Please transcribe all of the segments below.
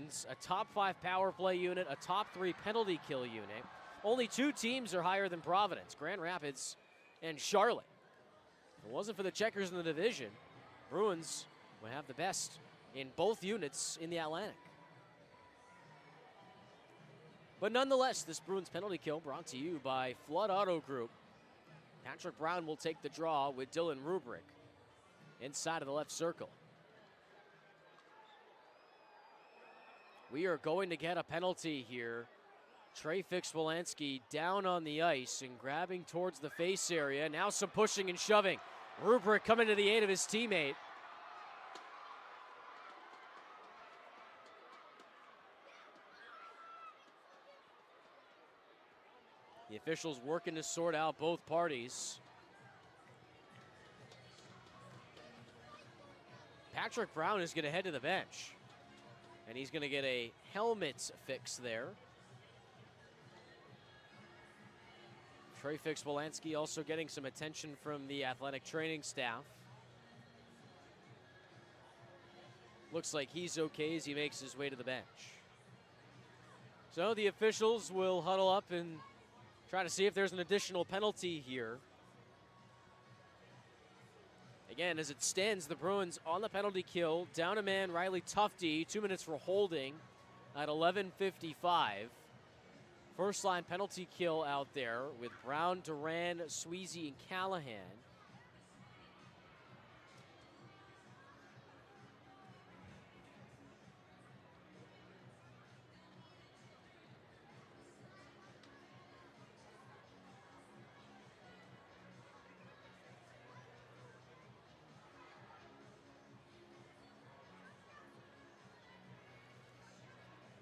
Bruins, a top 5 power play unit, a top 3 penalty kill unit. Only 2 teams are higher than Providence, Grand Rapids and Charlotte. If it wasn't for the checkers in the division, Bruins would have the best in both units in the Atlantic. But nonetheless, this Bruins penalty kill brought to you by Flood Auto Group. Patrick Brown will take the draw with Dylan Rubrick inside of the left circle. We are going to get a penalty here. Trey Fix-Wolanski down on the ice and grabbing towards the face area. Now some pushing and shoving. Rubrick coming to the aid of his teammate. The officials working to sort out both parties. Patrick Brown is going to head to the bench. And he's going to get a helmet fix there. Trey Fix-Wolanski also getting some attention from the athletic training staff. Looks like he's okay as he makes his way to the bench. So the officials will huddle up and try to see if there's an additional penalty here. Again, as it stands, the Bruins on the penalty kill. Down a man, Riley Tufte, 2 minutes for holding at 11:55. First line penalty kill out there with Brown, Duran, Sweezy, and Callahan.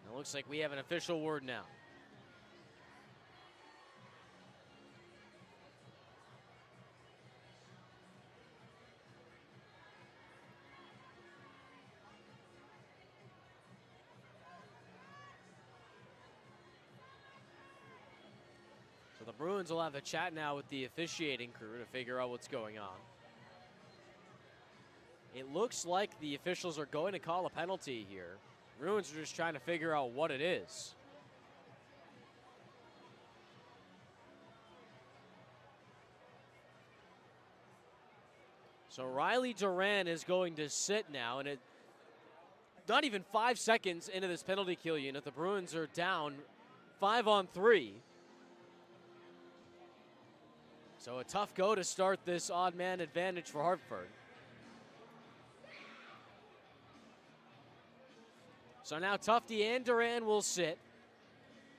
It looks like we have an official word now. So the Bruins will have a chat now with the officiating crew to figure out what's going on. It looks like the officials are going to call a penalty here. Bruins are just trying to figure out what it is. So Riley Duran is going to sit now, and not even 5 seconds into this penalty kill unit, the Bruins are down 5-on-3. So a tough go to start this odd man advantage for Hartford. So now Tufte and Duran will sit.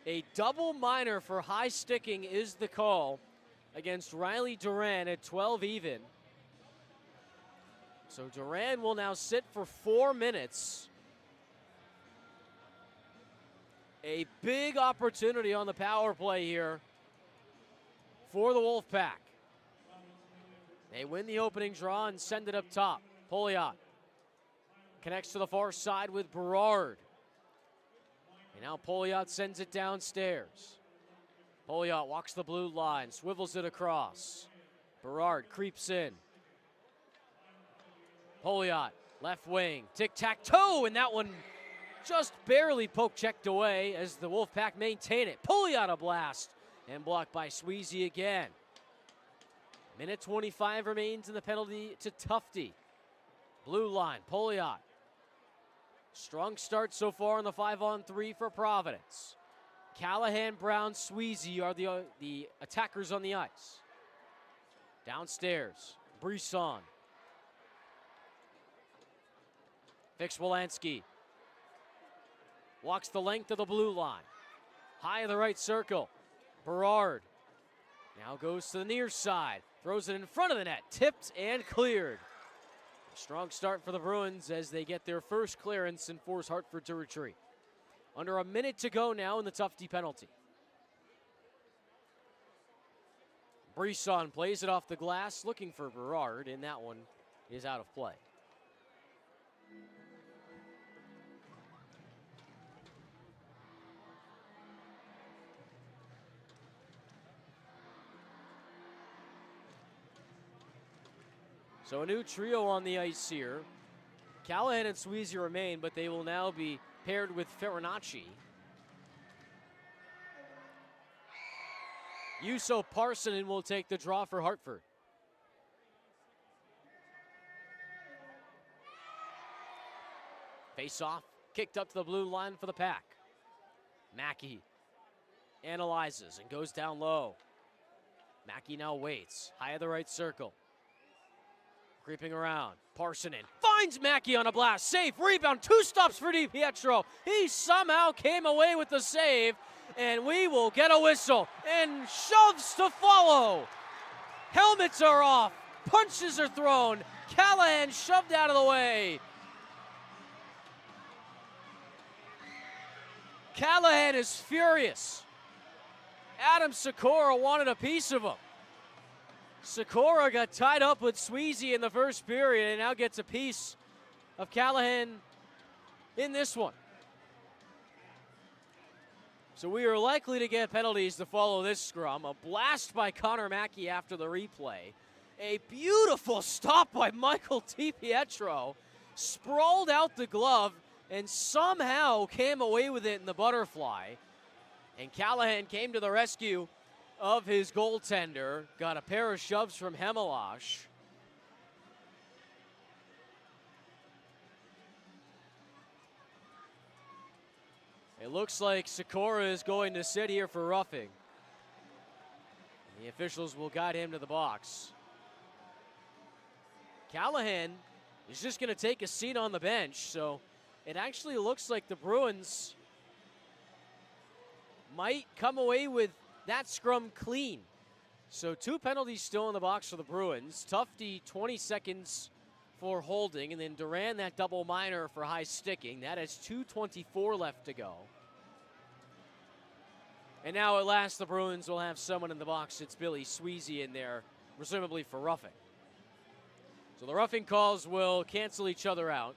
A double minor for high sticking is the call against Riley Duran at 12 even. So Duran will now sit for 4 minutes. A big opportunity on the power play here for the Wolfpack. They win the opening draw and send it up top. Pouliot connects to the far side with Berard. And now Pouliot sends it downstairs. Pouliot walks the blue line, swivels it across. Berard creeps in. Pouliot, left wing, tic-tac-toe, and that one just barely poke-checked away as the Wolfpack maintain it. Pouliot a blast, and blocked by Sweezy again. Minute 25 remains in the penalty to Tufte. Blue line, Pouliot. Strong start so far on the 5-on-3 for Providence. Callahan, Brown, Sweezy are the attackers on the ice. Downstairs, Brisson. Fix-Wolanski walks the length of the blue line. High of the right circle. Berard now goes to the near side. Throws it in front of the net. Tipped and cleared. Strong start for the Bruins as they get their first clearance and force Hartford to retreat. Under a minute to go now in the Tufte penalty. Brisson plays it off the glass, looking for Berard, and that one is out of play. So a new trio on the ice here. Callahan and Sweezy remain, but they will now be paired with Farinacci. Juuso Parssinen will take the draw for Hartford. Face off, kicked up to the blue line for the Pack. Mackey analyzes and goes down low. Mackey now waits, high of the right circle. Creeping around, Parssinen finds Mackey on a blast, save, rebound, 2 stops for DiPietro. He somehow came away with the save, and we will get a whistle, and shoves to follow. Helmets are off, punches are thrown, Callahan shoved out of the way. Callahan is furious. Adam Sikora wanted a piece of him. Sikora got tied up with Sweezy in the first period and now gets a piece of Callahan in this one. So we are likely to get penalties to follow this scrum. A blast by Connor Mackey after the replay. A beautiful stop by Michael DiPietro. Sprawled out the glove and somehow came away with it in the butterfly. And Callahan came to the rescue of his goaltender. Got a pair of shoves from Hemelash. It looks like Sikora is going to sit here for roughing. The officials will guide him to the box. Callahan is just going to take a seat on the bench, so it actually looks like the Bruins might come away with that scrum clean. So 2 penalties still in the box for the Bruins. Tufte 20 seconds for holding, and then Duran that double minor for high sticking. That has 2:24 left to go. And now at last the Bruins will have someone in the box. It's Billy Sweezy in there, presumably for roughing. So the roughing calls will cancel each other out.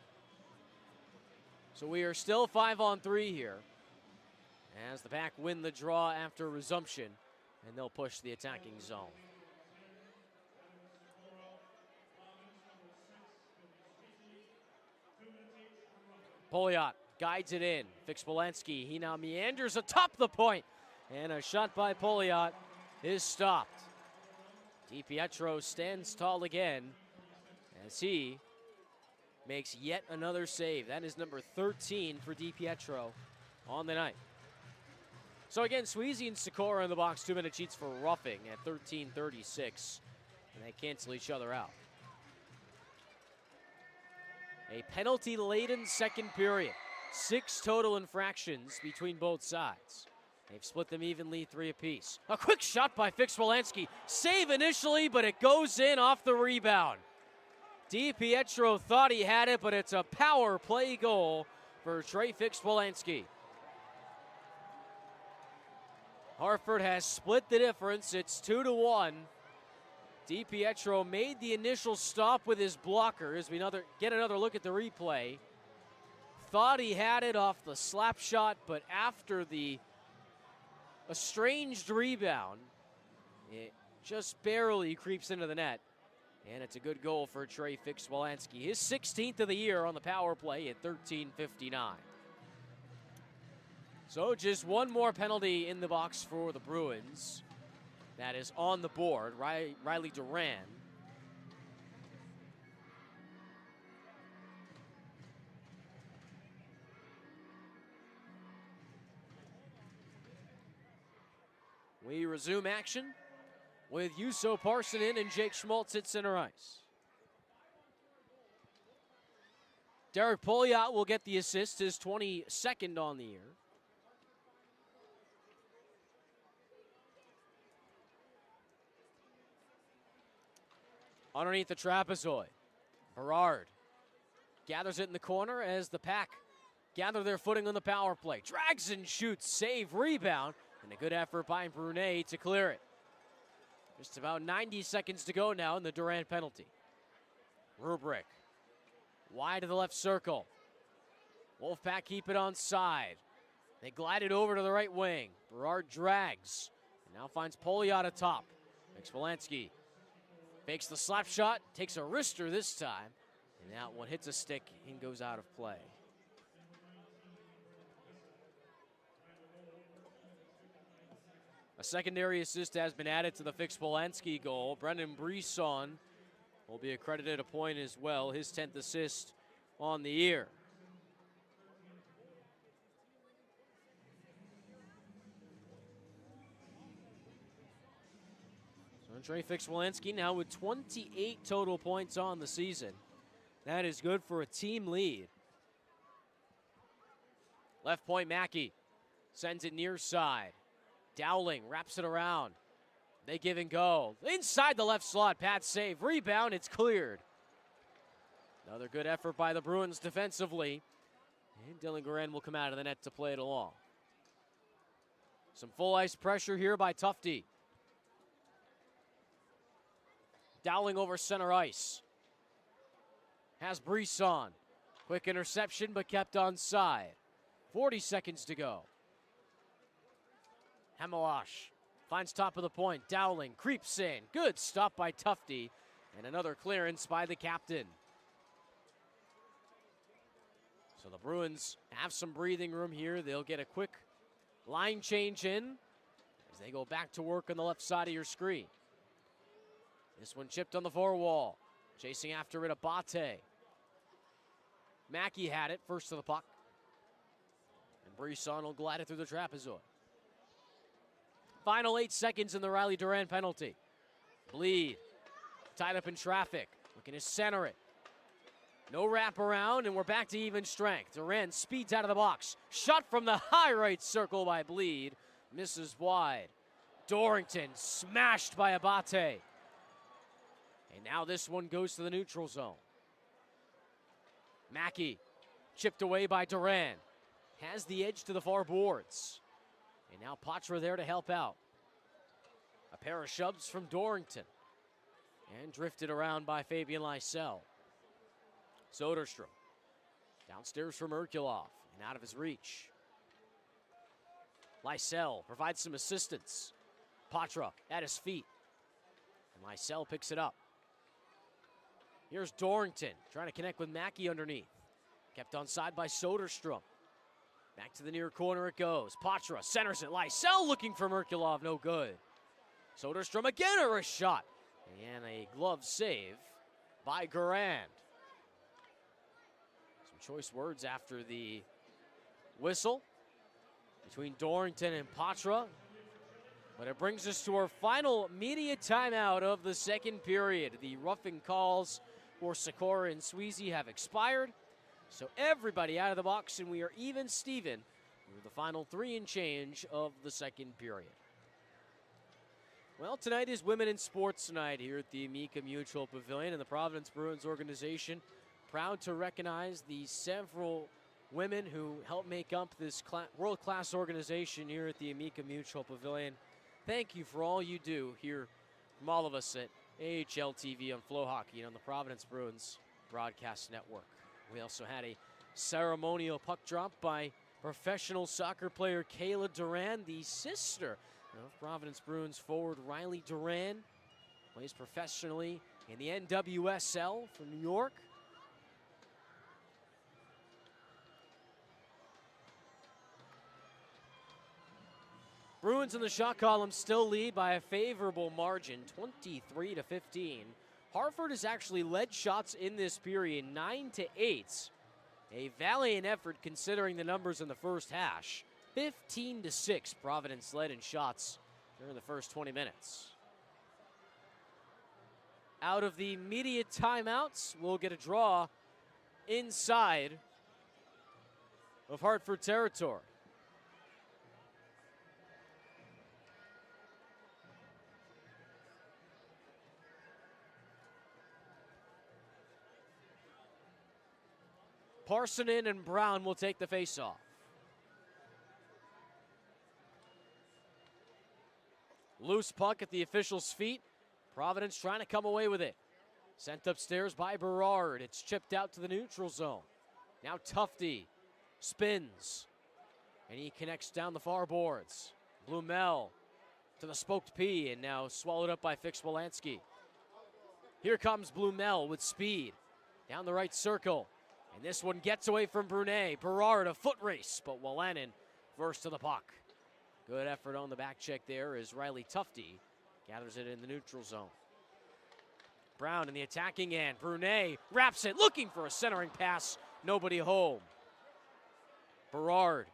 So we are still 5-on-3 here as the Pack win the draw after resumption, and they'll push the attacking zone. Pouliot guides it in. Fix-Polanski, he now meanders atop the point, and a shot by Pouliot is stopped. DiPietro stands tall again as he makes yet another save. That is number 13 for DiPietro on the night. So again, Sweezy and Sikora in the box, 2-minute sheets for roughing at 13:36, and they cancel each other out. A penalty-laden second period. 6 total infractions between both sides. They've split them evenly, 3 apiece. A quick shot by Fix-Polanski. Save initially, but it goes in off the rebound. DiPietro thought he had it, but it's a power play goal for Trey Fix-Polanski. Hartford has split the difference. It's 2-1. DiPietro made the initial stop with his blocker as we get another look at the replay. Thought he had it off the slap shot, but after the estranged rebound, it just barely creeps into the net. And it's a good goal for Trey Fix-Polanski. His 16th of the year on the power play at 13:59. So just one more penalty in the box for the Bruins. That is on the board, Riley Duran. We resume action with Juuso Parssinen and Jake Schmaltz at center ice. Derek Pouliot will get the assist, his 22nd on the year. Underneath the trapezoid, Berard gathers it in the corner as the Pack gather their footing on the power play. Drags and shoots, save, rebound, and a good effort by Brunet to clear it. Just about 90 seconds to go now in the Durant penalty. Rubrick, wide of the left circle. Wolfpack keep it on side. They glide it over to the right wing. Berard drags, and now finds Pouliot atop. Fix-Polanski fakes the slap shot, takes a wrister this time, and that one hits a stick and goes out of play. A secondary assist has been added to the Fix-Polanski goal. Brendan Brisson will be accredited a point as well, his 10th assist on the year. So Andrei Fix-Polanski now with 28 total points on the season. That is good for a team lead. Left point, Mackey sends it near side. Dowling wraps it around. They give and go. Inside the left slot, Pat save. Rebound, it's cleared. Another good effort by the Bruins defensively. And Dylan Guerin will come out of the net to play it along. Some full ice pressure here by Tufte. Dowling over center ice. Has Brisson. Quick interception, but kept onside. 40 seconds to go. Hemelash finds top of the point. Dowling creeps in. Good stop by Tufte. And another clearance by the captain. So the Bruins have some breathing room here. They'll get a quick line change in as they go back to work on the left side of your screen. This one chipped on the far wall. Chasing after it, Abate. Mackey had it, first to the puck. And Brisson will glide it through the trapezoid. Final 8 seconds in the Riley Duran penalty. Bleed. Tied up in traffic. Looking to center it. No wraparound, and we're back to even strength. Duran speeds out of the box. Shot from the high right circle by Bleed. Misses wide. Dorrington smashed by Abate. And now this one goes to the neutral zone. Mackey chipped away by Duran. Has the edge to the far boards. And now Patra there to help out. A pair of shoves from Dorrington. And drifted around by Fabian Lysell. Soderstrom. Downstairs from Merkulov. And out of his reach. Lysell provides some assistance. Patra at his feet. And Lysell picks it up. Here's Dorrington trying to connect with Mackey underneath. Kept onside by Soderstrom. Back to the near corner it goes. Patra centers it. Lysell looking for Merkulov. No good. Soderstrom again, a wrist shot. And a glove save by Garand. Some choice words after the whistle between Dorrington and Patra. But it brings us to our final media timeout of the second period. The roughing calls for Sikora and Sweezy have expired. So everybody out of the box, and we are even Steven through the final 3 and change of the second period. Well, tonight is Women in Sports Night here at the Amica Mutual Pavilion, and the Providence Bruins organization proud to recognize the several women who help make up this world-class organization here at the Amica Mutual Pavilion. Thank you for all you do here from all of us at AHL TV on FloHockey and on the Providence Bruins Broadcast Network. We also had a ceremonial puck drop by professional soccer player Kayla Duran, the sister of Providence Bruins forward Riley Duran. Plays professionally in the NWSL from New York. Bruins in the shot column still lead by a favorable margin, 23-15. Hartford has actually led shots in this period, 9-8. A valiant effort considering the numbers in the first half. 15-6, Providence led in shots during the first 20 minutes. Out of the media timeouts, we'll get a draw inside of Hartford territory. Parsonen and Brown will take the faceoff. Loose puck at the official's feet. Providence trying to come away with it. Sent upstairs by Berard. It's chipped out to the neutral zone. Now Tufte spins. And he connects down the far boards. Blumel to the spoked P, and now swallowed up by Fix-Polanski. Here comes Blumel with speed. Down the right circle. And this one gets away from Brunet. Berard, a foot race, but Wolanin first to the puck. Good effort on the back check there as Riley Tufte gathers it in the neutral zone. Brown in the attacking end. Brunet wraps it, looking for a centering pass. Nobody home. Berard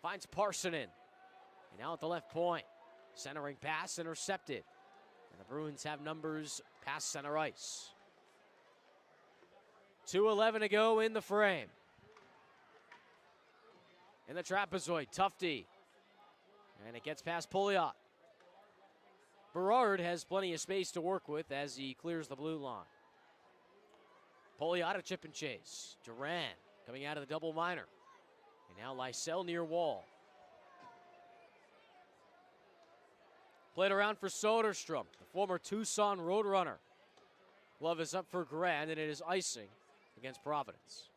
finds Parsonen. And now at the left point. Centering pass intercepted. And the Bruins have numbers past center ice. 2:11 to go in the frame. In the trapezoid, Tufte. And it gets past Pouliot. Berard has plenty of space to work with as he clears the blue line. Pouliot a chip and chase. Duran coming out of the double minor. And now Lysell near wall. Played around for Soderstrom, the former Tucson Roadrunner. Glove is up for Grant, and it is icing against Providence.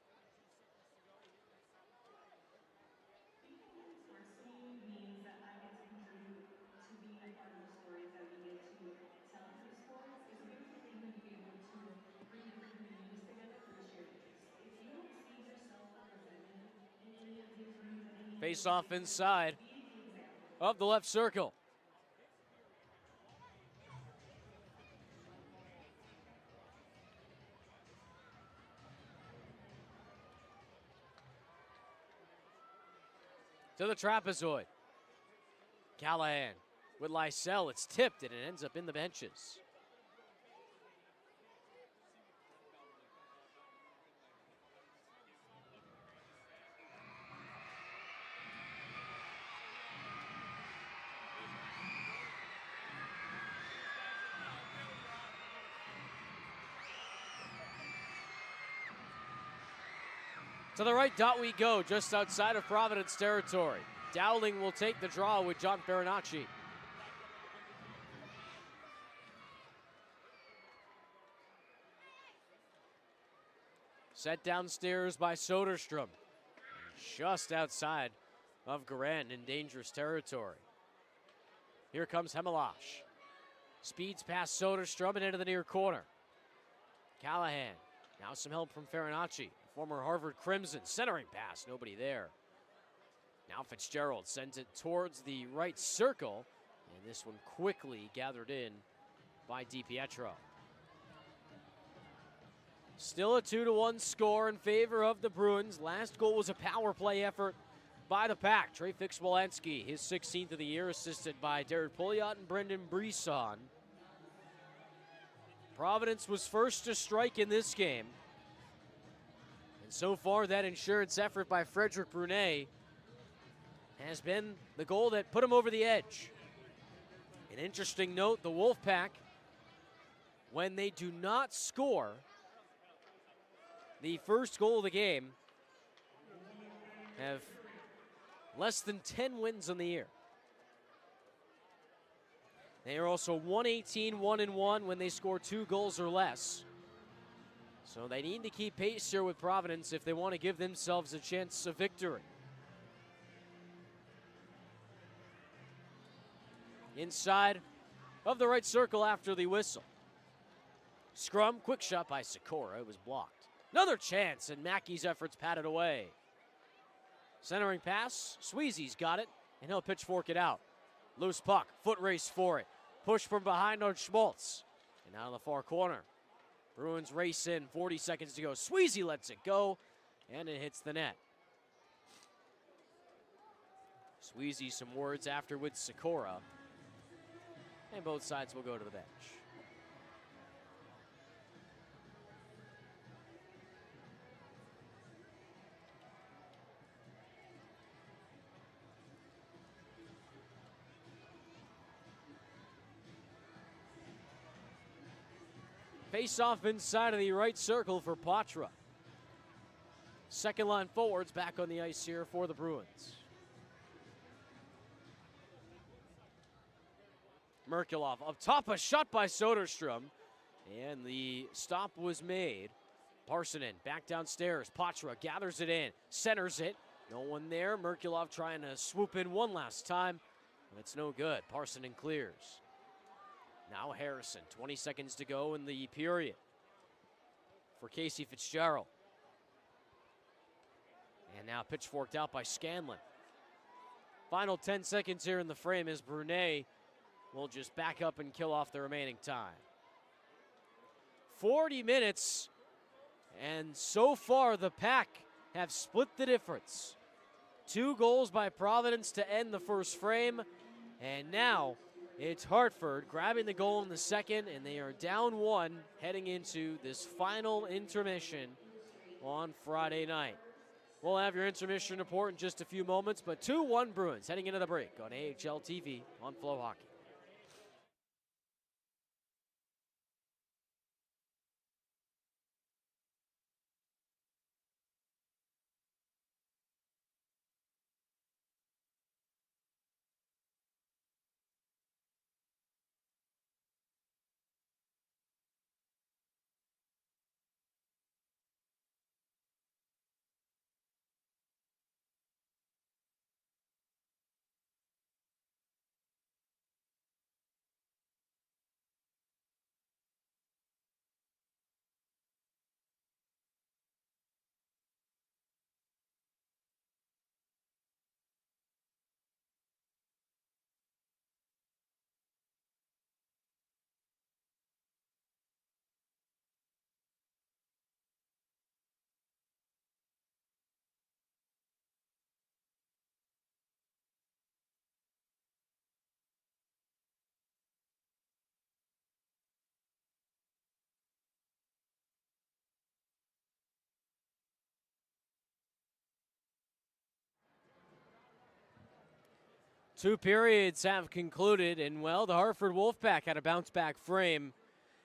Face off inside of the left circle. To the trapezoid. Callahan with Lysell. It's tipped and it ends up in the benches. To the right dot we go, just outside of Providence territory. Dowling will take the draw with John Farinacci. Set downstairs by Soderstrom. Just outside of Garand in dangerous territory. Here comes Hemelash. Speeds past Soderstrom and into the near corner. Callahan. Now some help from Farinacci. Former Harvard Crimson, centering pass, nobody there. Now Fitzgerald sends it towards the right circle, and this one quickly gathered in by DiPietro. Still a 2-1 score in favor of the Bruins. Last goal was a power play effort by the Pack. Trey Fix-Wolanski, his 16th of the year, assisted by Derek Pouliot and Brendan Brisson. Providence was first to strike in this game. So far, that insurance effort by Frederick Brunet has been the goal that put him over the edge. An interesting note, the Wolfpack, when they do not score the first goal of the game, have less than 10 wins on the year. They are also 118, 1-1 when they score 2 goals or less. So they need to keep pace here with Providence if they want to give themselves a chance of victory. Inside of the right circle after the whistle. Scrum, quick shot by Sikora, it was blocked. Another chance, and Mackey's efforts patted away. Centering pass, Sweezy's got it, and he'll pitchfork it out. Loose puck, foot race for it. Push from behind on Schmaltz. And out in the far corner. Bruins race in, 40 seconds to go. Sweezy lets it go, and it hits the net. Sweezy some words after with Sikora. And both sides will go to the bench. Face off inside of the right circle for Patra. Second line forwards back on the ice here for the Bruins. Merkulov up top, a shot by Soderstrom. And the stop was made. Parsonen back downstairs. Patra gathers it in, centers it. No one there. Merkulov trying to swoop in one last time. But it's no good. Parsonen clears. Now Harrison, 20 seconds to go in the period for Casey Fitzgerald. And now pitchforked out by Scanlon. Final 10 seconds here in the frame as Brunet will just back up and kill off the remaining time. 40 minutes, and so far the Pack have split the difference. 2 goals by Providence to end the first frame, and now it's Hartford grabbing the goal in the second, and they are down 1 heading into this final intermission on Friday night. We'll have your intermission report in just a few moments, but 2-1 Bruins heading into the break on AHL TV on FloHockey. Two periods have concluded, and well, the Hartford Wolfpack had a bounce-back frame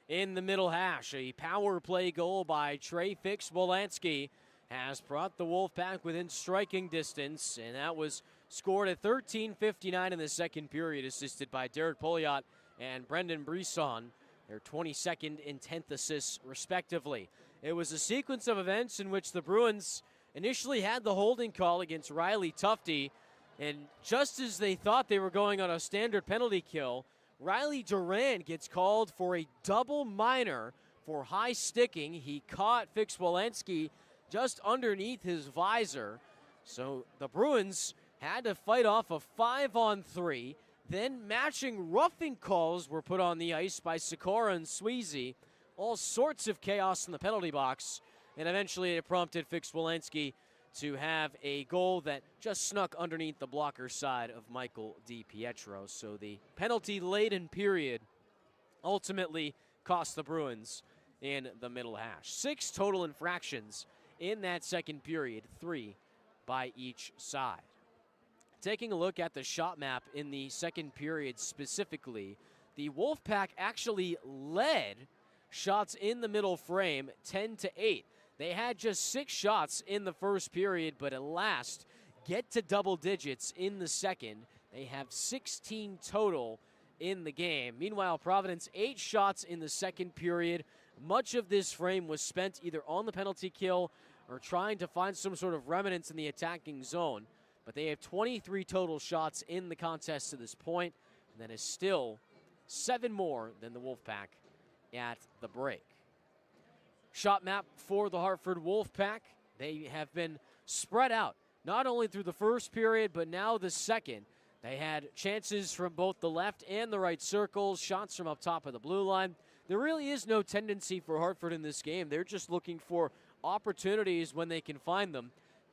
in the middle hash. A power play goal by Trey Fix-Wolanski has brought the Wolfpack within striking distance, and that was scored at 13:59 in the second period, assisted by Derek Pouliot and Brendan Brisson, their 22nd and 10th assists, respectively. It was a sequence of events in which the Bruins initially had the holding call against Riley Tufte, and just as they thought they were going on a standard penalty kill, Riley Duran gets called for a double minor for high sticking. He caught Fix-Wolanski just underneath his visor. So the Bruins had to fight off a 5-on-3. Then matching roughing calls were put on the ice by Sikora and Sweezy. All sorts of chaos in the penalty box. And eventually it prompted Fix-Wolanski to have a goal that just snuck underneath the blocker side of Michael DiPietro. So the penalty-laden period ultimately cost the Bruins in the middle hash. 6 total infractions in that second period, 3 by each side. Taking a look at the shot map in the second period specifically, the Wolfpack actually led shots in the middle frame 10-8. They had just 6 shots in the first period, but at last get to double digits in the second. They have 16 total in the game. Meanwhile, Providence 8 shots in the second period. Much of this frame was spent either on the penalty kill or trying to find some sort of remnants in the attacking zone. But they have 23 total shots in the contest to this point, and that is still 7 more than the Wolfpack at the break. Shot map for the Hartford Wolfpack. They have been spread out, not only through the first period, but now the second. They had chances from both the left and the right circles, shots from up top of the blue line. There really is no tendency for Hartford in this game. They're just looking for opportunities when they can find them.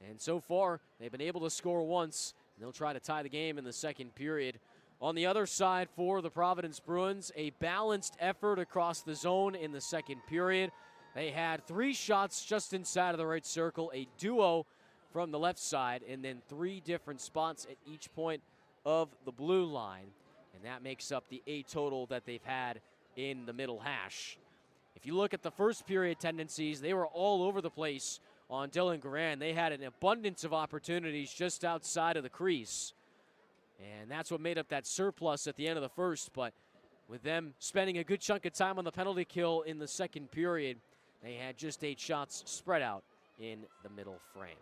And so far, they've been able to score once, and they'll try to tie the game in the second period. On the other side for the Providence Bruins, a balanced effort across the zone in the second period. They had 3 shots just inside of the right circle, a duo from the left side, and then 3 different spots at each point of the blue line. And that makes up the 8 total that they've had in the middle hash. If you look at the first period tendencies, they were all over the place on Dylan Garand. They had an abundance of opportunities just outside of the crease. And that's what made up that surplus at the end of the first. But with them spending a good chunk of time on the penalty kill in the second period, they had just 8 shots spread out in the middle frame.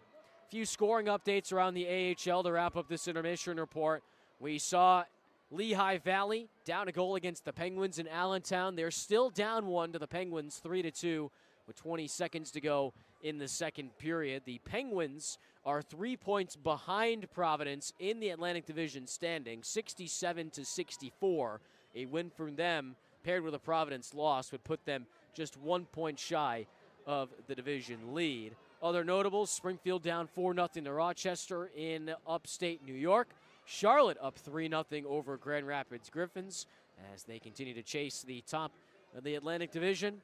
A few scoring updates around the AHL to wrap up this intermission report. We saw Lehigh Valley down a goal against the Penguins in Allentown. They're still down 1 to the Penguins, 3-2, with 20 seconds to go in the second period. The Penguins are 3 points behind Providence in the Atlantic Division standing, 67-64. A win from them paired with a Providence loss would put them just 1 point shy of the division lead. Other notables, Springfield down 4-0 to Rochester in upstate New York. Charlotte up 3-0 over Grand Rapids Griffins as they continue to chase the top of the Atlantic Division.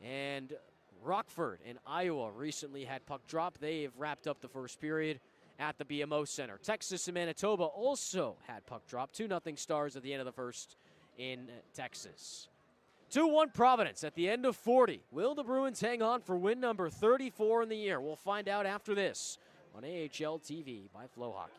And Rockford in Iowa recently had puck drop. They have wrapped up the first period at the BMO Center. Texas and Manitoba also had puck drop. 2-0 Stars at the end of the first in Texas. 2-1 Providence at the end of 40. Will the Bruins hang on for win number 34 in the year? We'll find out after this on AHL TV by FloHockey.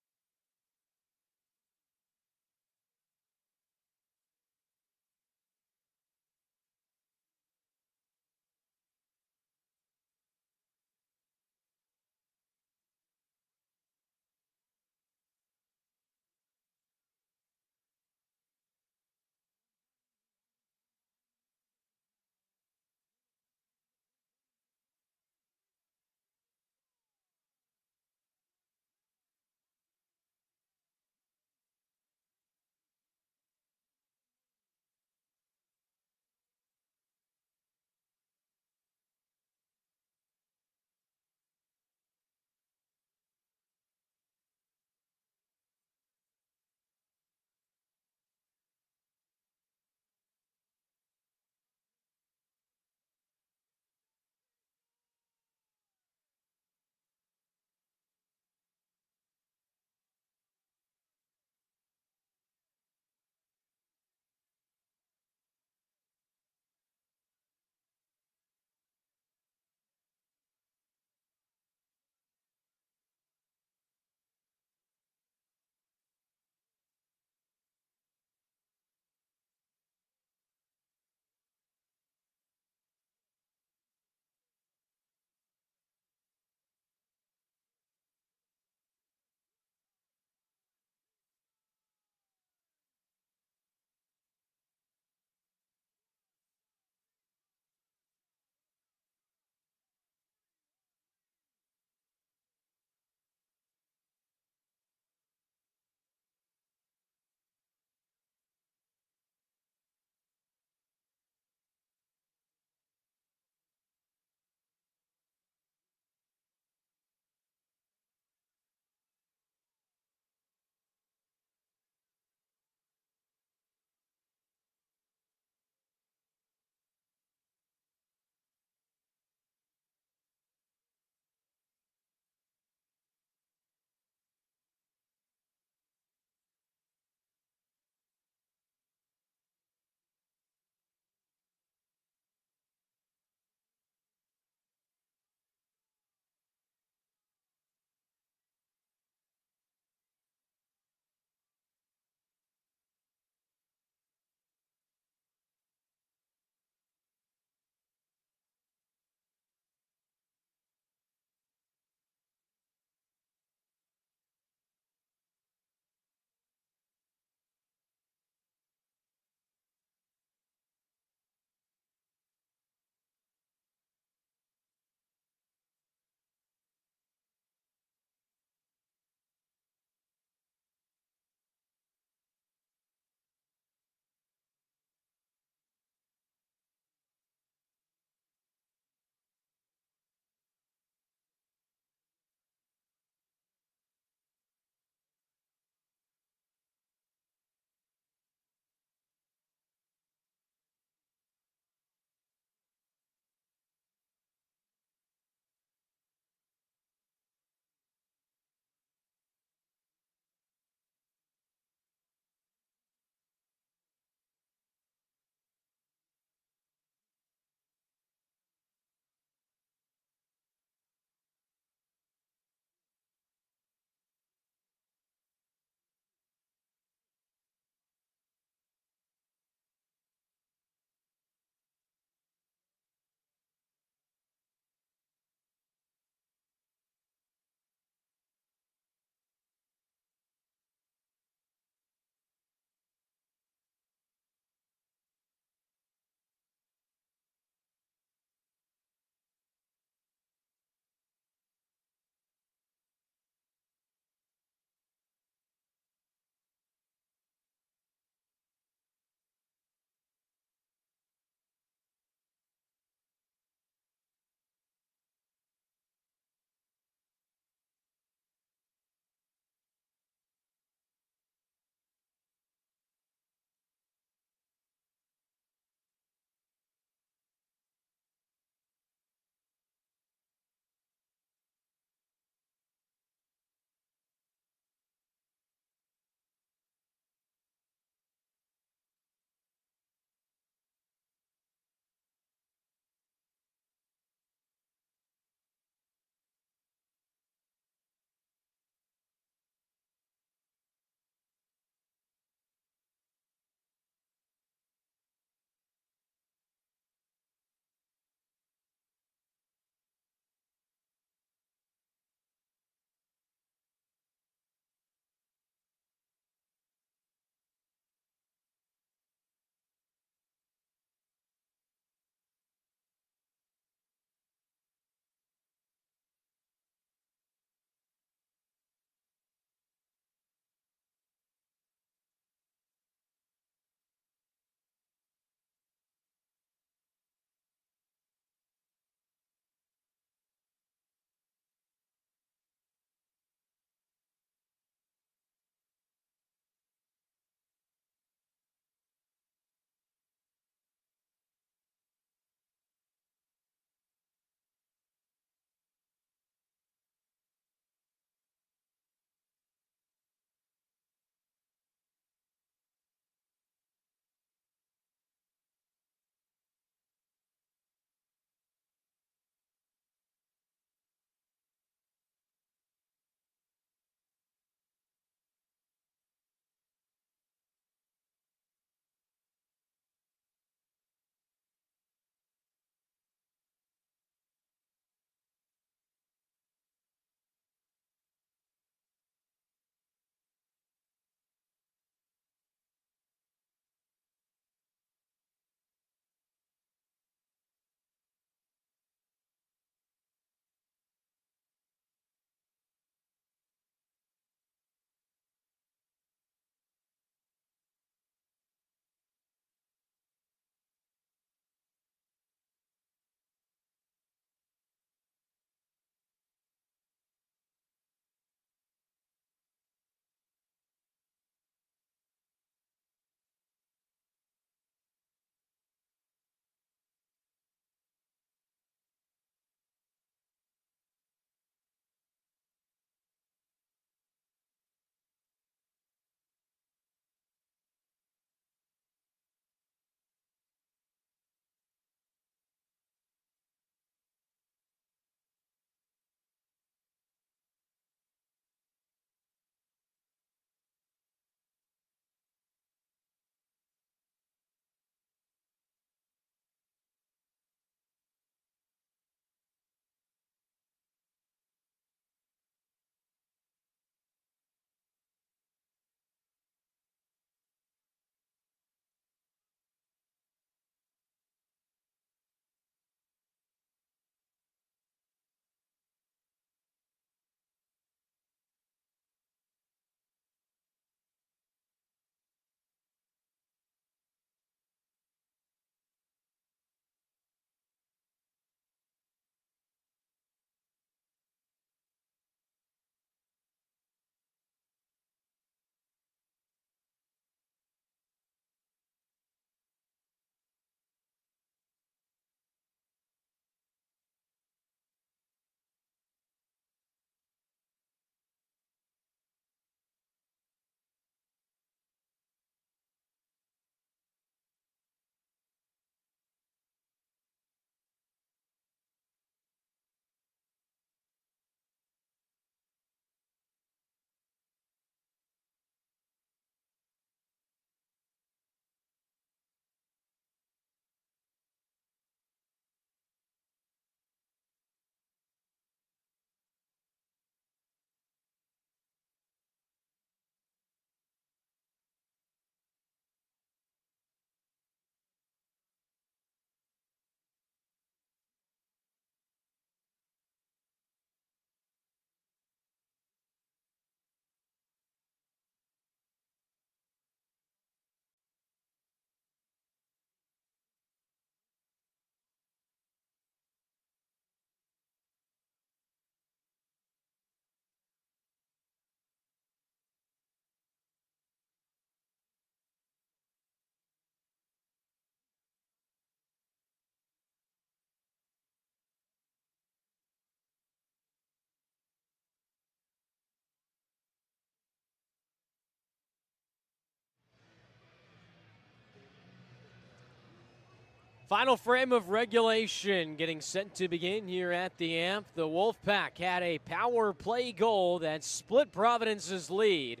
Final frame of regulation getting set to begin here at the Amp. The Wolfpack had a power play goal that split Providence's lead,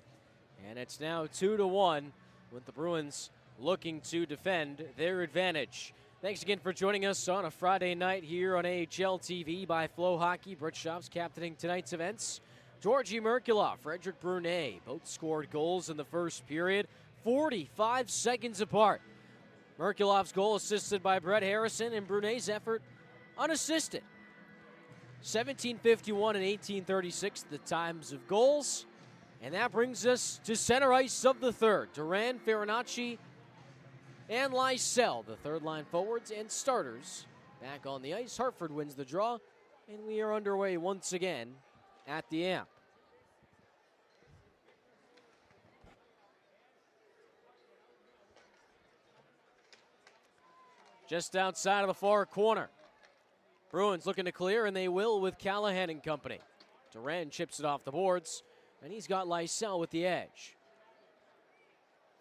and it's now 2-1 with the Bruins looking to defend their advantage. Thanks again for joining us on a Friday night here on AHL TV by FloHockey. Brett Schaaf's captaining tonight's events. Georgi Merkulov, Frederic Brunet both scored goals in the first period, 45 seconds apart. Merkulov's goal assisted by Brett Harrison, and Brunet's effort unassisted. 17:51 and 18:36 the times of goals. And that brings us to center ice of the third. Duran, Farinacci, and Lysell, the third line forwards and starters, back on the ice. Hartford wins the draw, and we are underway once again at the Amp. Just outside of the far corner. Bruins looking to clear, and they will with Callahan and company. Duran chips it off the boards, and he's got Lysell with the edge.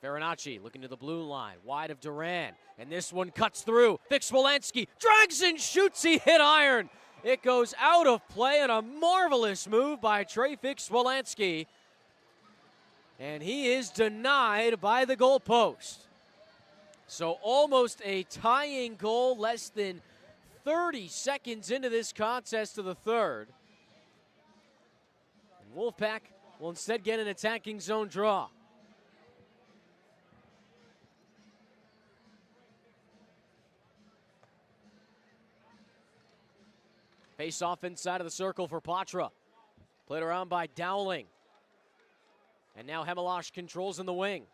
Farinacci looking to the blue line, wide of Duran, and this one cuts through. Fix-Wolanski drags and shoots, he hit iron. It goes out of play, and a marvelous move by Trey Fix-Wolanski. And he is denied by the goalpost. So almost a tying goal, less than 30 seconds into this contest of the third. And Wolfpack will instead get an attacking zone draw. Face off inside of the circle for Patra. Played around by Dowling. And now Hemelash controls in the wing.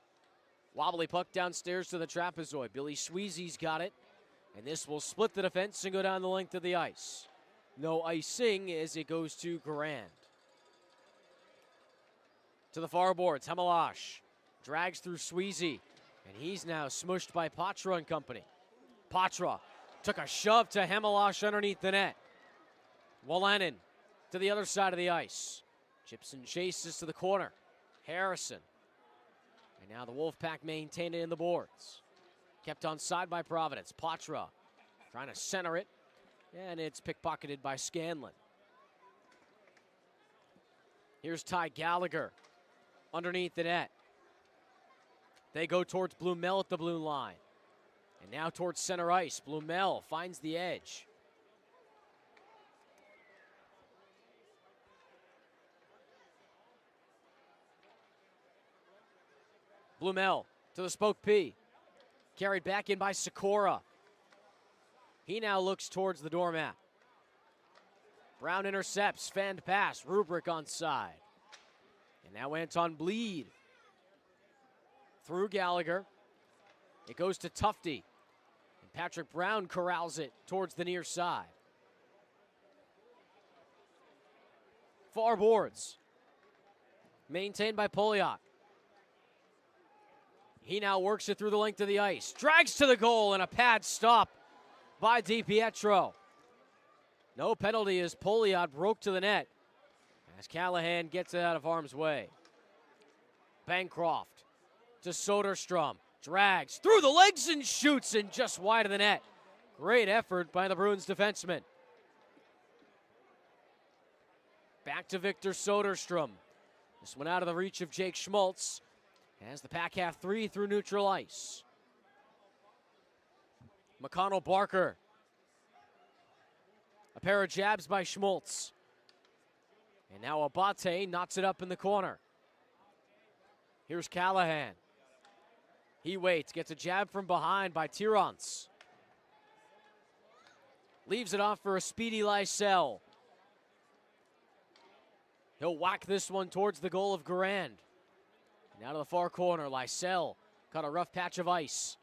Wobbly puck downstairs to the trapezoid. Billy Sweezy's got it. And this will split the defense and go down the length of the ice. No icing as it goes to Garand. To the far boards, Hemelash drags through Sweezy. And he's now smushed by Patra and company. Patra took a shove to Hemelash underneath the net. Wolanin to the other side of the ice. Chips and chases to the corner. Harrison. And now the Wolfpack maintain it in the boards. Kept on side by Providence. Patra trying to center it. And it's pickpocketed by Scanlon. Here's Ty Gallagher underneath the net. They go towards Blumel at the blue line. And now towards center ice. Blumel finds the edge. Blumel to the Spoke P. Carried back in by Sikora. He now looks towards the doormat. Brown intercepts, fanned pass, Rubric on side. And now Anton Bleed. Through Gallagher. It goes to Tufte. And Patrick Brown corrals it towards the near side. Far boards. Maintained by Poliak. He now works it through the length of the ice. Drags to the goal and a pad stop by DiPietro. No penalty as Poliak broke to the net as Callahan gets it out of harm's way. Bancroft to Soderstrom. Drags through the legs and shoots and just wide of the net. Great effort by the Bruins defenseman. Back to Victor Soderstrom. This one out of the reach of Jake Schmaltz. As the pack have three through neutral ice. McConnell Barker. A pair of jabs by Schmaltz. And now Abate knots it up in the corner. Here's Callahan. He waits, gets a jab from behind by Tirance. Leaves it off for a speedy Lysell. He'll whack this one towards the goal of Garand. Now to the far corner, Lysell caught a rough patch of ice.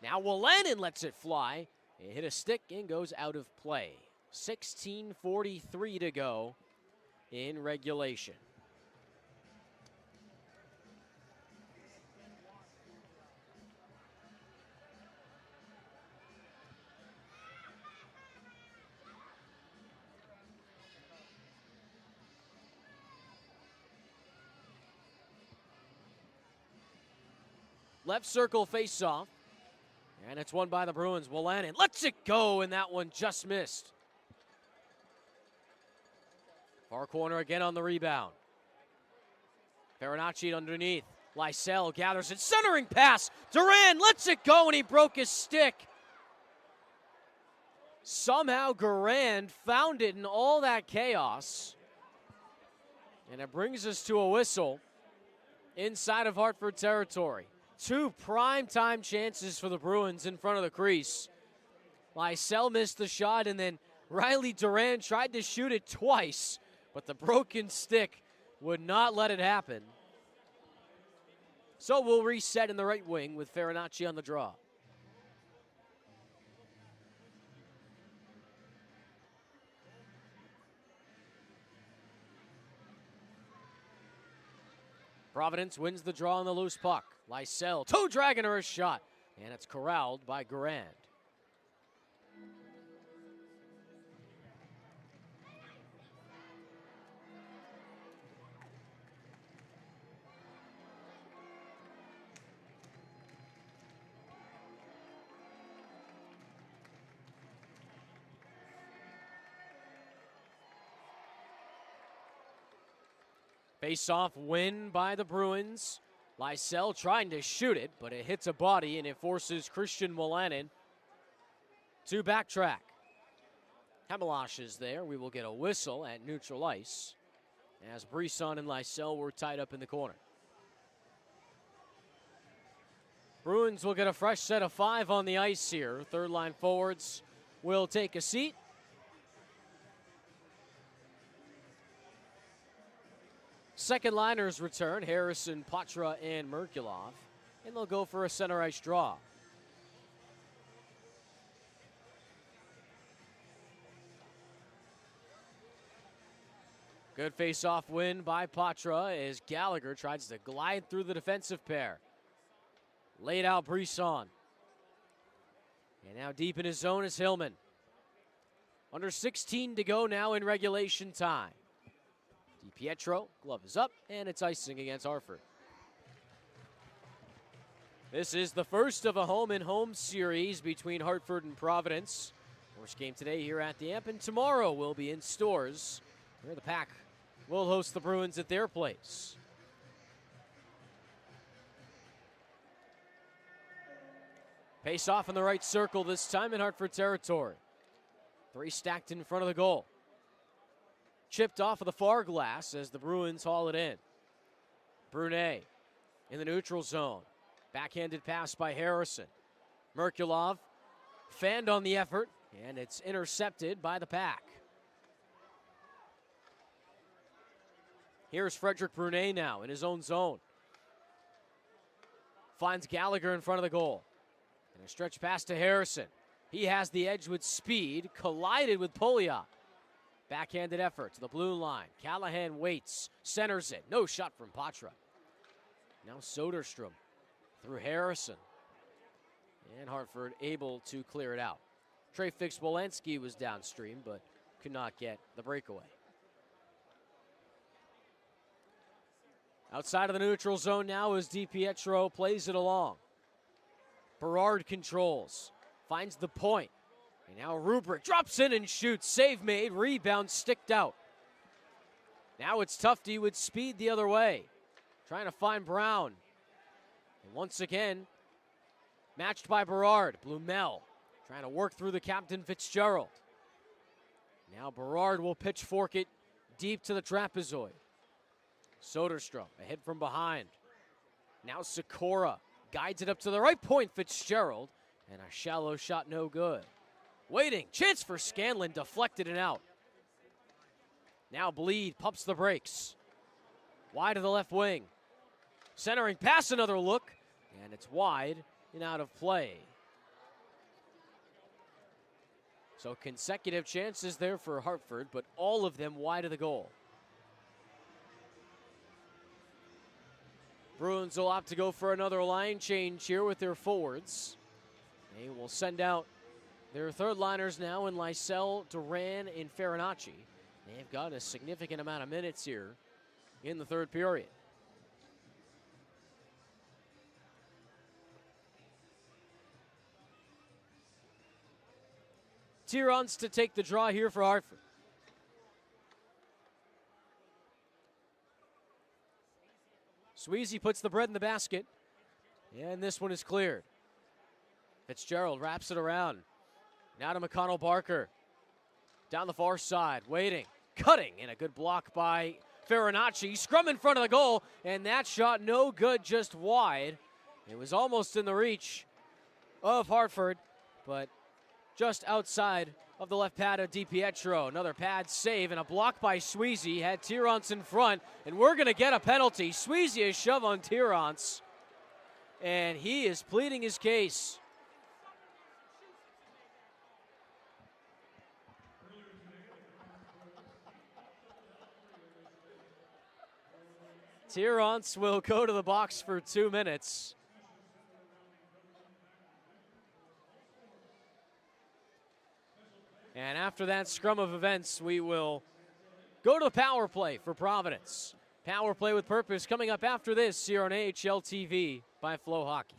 Now Wolanin lets it fly. It hit a stick and goes out of play. 16:43 to go in regulation. Left circle face-off. And it's won by the Bruins. Wolanin lets it go, and that one just missed. Far corner again on the rebound. Farinacci underneath. Lysell gathers it. Centering pass. Duran lets it go, and he broke his stick. Somehow Garand found it in all that chaos. And it brings us to a whistle inside of Hartford territory. 2 primetime chances for the Bruins in front of the crease. Lysell missed the shot, and then Riley Duran tried to shoot it twice, but the broken stick would not let it happen. So we'll reset in the right wing with Farinacci on the draw. Providence wins the draw on the loose puck. Lysell toe dragging her a shot, and it's corralled by Garand. Face-off win by the Bruins. Lysell trying to shoot it, but it hits a body, and it forces Christian Wolanin to backtrack. Hamelash is there. We will get a whistle at neutral ice as Brisson and Lysell were tied up in the corner. Bruins will get a fresh set of 5 on the ice here. Third line forwards will take a seat. Second liners return, Harrison, Patra, and Merkulov, and they'll go for a center ice draw. Good face-off win by Patra as Gallagher tries to glide through the defensive pair. Laid out Brisson. And now deep in his zone is Hillman. Under 16 to go now in regulation time. DiPietro, glove is up, and it's icing against Hartford. This is the first of a home-and-home series between Hartford and Providence. First game today here at the Amp, and tomorrow will be in stores where the Pack will host the Bruins at their place. Pace off in the right circle this time in Hartford territory. 3 stacked in front of the goal. Chipped off of the far glass as the Bruins haul it in. Brunet in the neutral zone. Backhanded pass by Harrison. Merkulov fanned on the effort, and it's intercepted by the Pack. Here's Frederick Brunet now in his own zone. Finds Gallagher in front of the goal. And a stretch pass to Harrison. He has the edge with speed, collided with Pouliot. Backhanded effort to the blue line. Callahan waits, centers it. No shot from Patra. Now Soderstrom through Harrison. And Hartford able to clear it out. Trey Fix-Wolenski was downstream, but could not get the breakaway. Outside of the neutral zone now as DiPietro plays it along. Berard controls, finds the point. And now Rubrick drops in and shoots. Save made, rebound sticked out. Now it's Tufte with speed the other way. Trying to find Brown. And once again, matched by Berard. Blumel trying to work through the captain Fitzgerald. Now Berard will pitchfork it deep to the trapezoid. Soderstrom, a hit from behind. Now Sikora guides it up to the right point, Fitzgerald. And a shallow shot, no good. Waiting, chance for Scanlon, deflected and out. Now Bleed pumps the brakes. Wide of the left wing. Centering pass, another look, and it's wide and out of play. So consecutive chances there for Hartford, but all of them wide of the goal. Bruins will opt to go for another line change here with their forwards. They will send out their third liners now in Lysell, Duran, and Farinacci. They've got a significant amount of minutes here in the third period. Tirons to take the draw here for Hartford. Sweezy puts the bread in the basket, and this one is cleared. Fitzgerald wraps it around. Now to McConnell Barker. Down the far side, waiting, cutting, and a good block by Farinacci. Scrum in front of the goal, and that shot no good, just wide. It was almost in the reach of Hartford, but just outside of the left pad of DiPietro. Another pad save and a block by Sweezy. Had Tirons in front, and we're going to get a penalty. Sweezy is shove on Tirons, and he is pleading his case. Tirons will go to the box for 2 minutes. And after that scrum of events, we will go to the power play for Providence. Power play with purpose coming up after this here on AHL TV by FloHockey.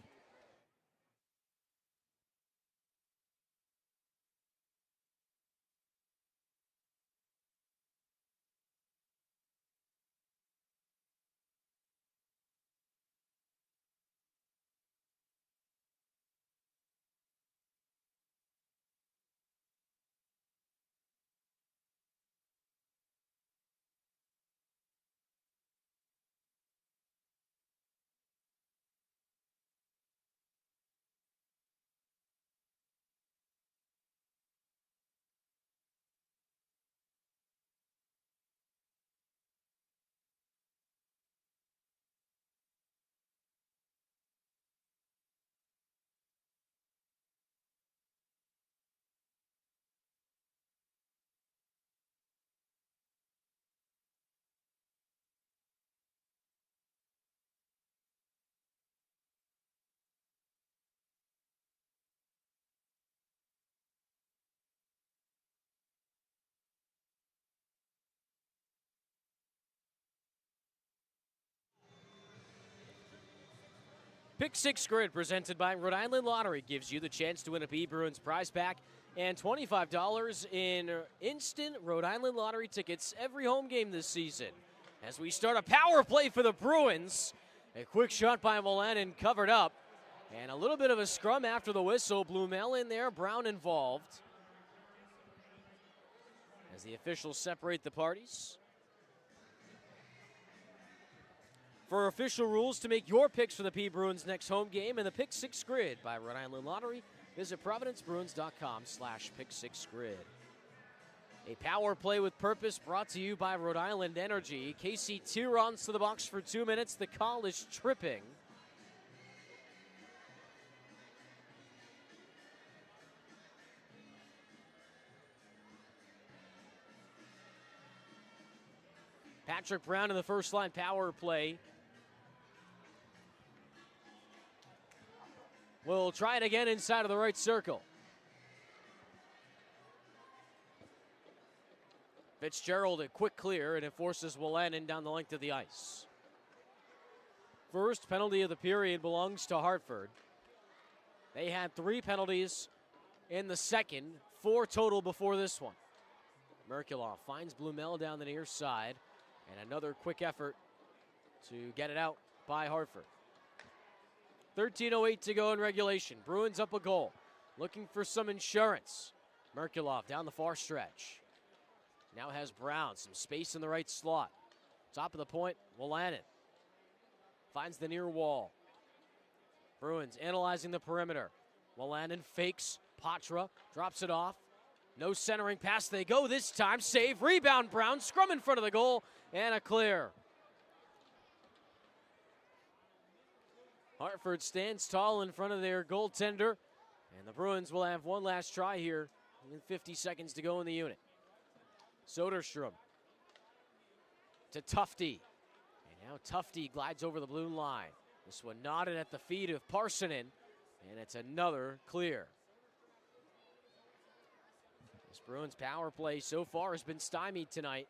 Pick Six Grid, presented by Rhode Island Lottery, gives you the chance to win a P. Bruins prize pack and $25 in instant Rhode Island Lottery tickets every home game this season. As we start a power play for the Bruins, a quick shot by Milan covered up, and a little bit of a scrum after the whistle. Blumel in there, Brown involved. As the officials separate the parties. For official rules to make your picks for the P. Bruins next home game and the Pick Six Grid by Rhode Island Lottery, visit providencebruins.com/pick6grid. A power play with purpose brought to you by Rhode Island Energy. Casey Tirons to the box for 2 minutes. The call is tripping. Patrick Brown in the first line power play. We'll try it again inside of the right circle. Fitzgerald, a quick clear, and it forces Wolanin down the length of the ice. First penalty of the period belongs to Hartford. They had 3 penalties in the second, 4 total before this one. Merkulov finds Blumel down the near side, and another quick effort to get it out by Hartford. 13:08 to go in regulation. Bruins up a goal. Looking for some insurance. Merkulov down the far stretch. Now has Brown. Some space in the right slot. Top of the point, Wolanin. Finds the near wall. Bruins analyzing the perimeter. Wolanin fakes. Patra drops it off. No centering pass. They go this time. Save. Rebound Brown. Scrum in front of the goal. And a clear. Hartford stands tall in front of their goaltender, and the Bruins will have one last try here with 50 seconds to go in the unit. Soderstrom to Tufte, and now Tufte glides over the blue line. This one knotted at the feet of Parsonen, and it's another clear. This Bruins power play so far has been stymied tonight.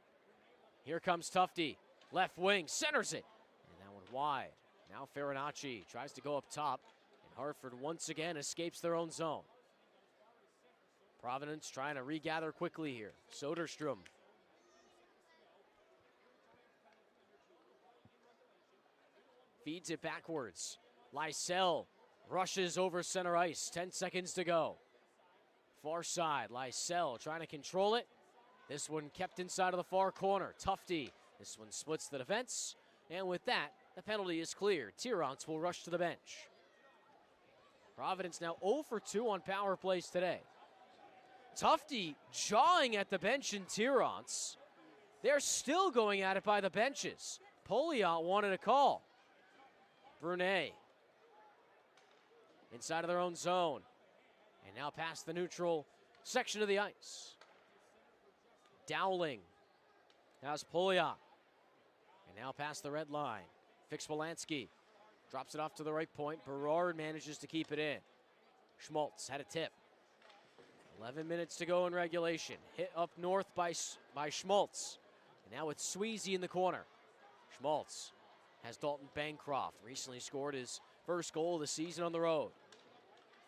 Here comes Tufte, left wing, centers it, and that one wide. Now Farinacci tries to go up top, and Hartford once again escapes their own zone. Providence trying to regather quickly here. Soderstrom. Feeds it backwards. Lysell rushes over center ice. 10 seconds to go. Far side. Lysell trying to control it. This one kept inside of the far corner. Tufte. This one splits the defense. And with that, the penalty is cleared. Tirance will rush to the bench. Providence now 0 for 2 on power plays today. Tufte jawing at the bench in Tirance. They're still going at it by the benches. Pouliot wanted a call. Brunet inside of their own zone. And now past the neutral section of the ice. Dowling has Pouliot. And now past the red line. Fix-Wolanski drops it off to the right point. Berard manages to keep it in. Schmaltz had a tip. 11 minutes to go in regulation. Hit up north by Schmaltz. And now it's Sweezy in the corner. Schmaltz has Dalton Bancroft. Recently scored his first goal of the season on the road.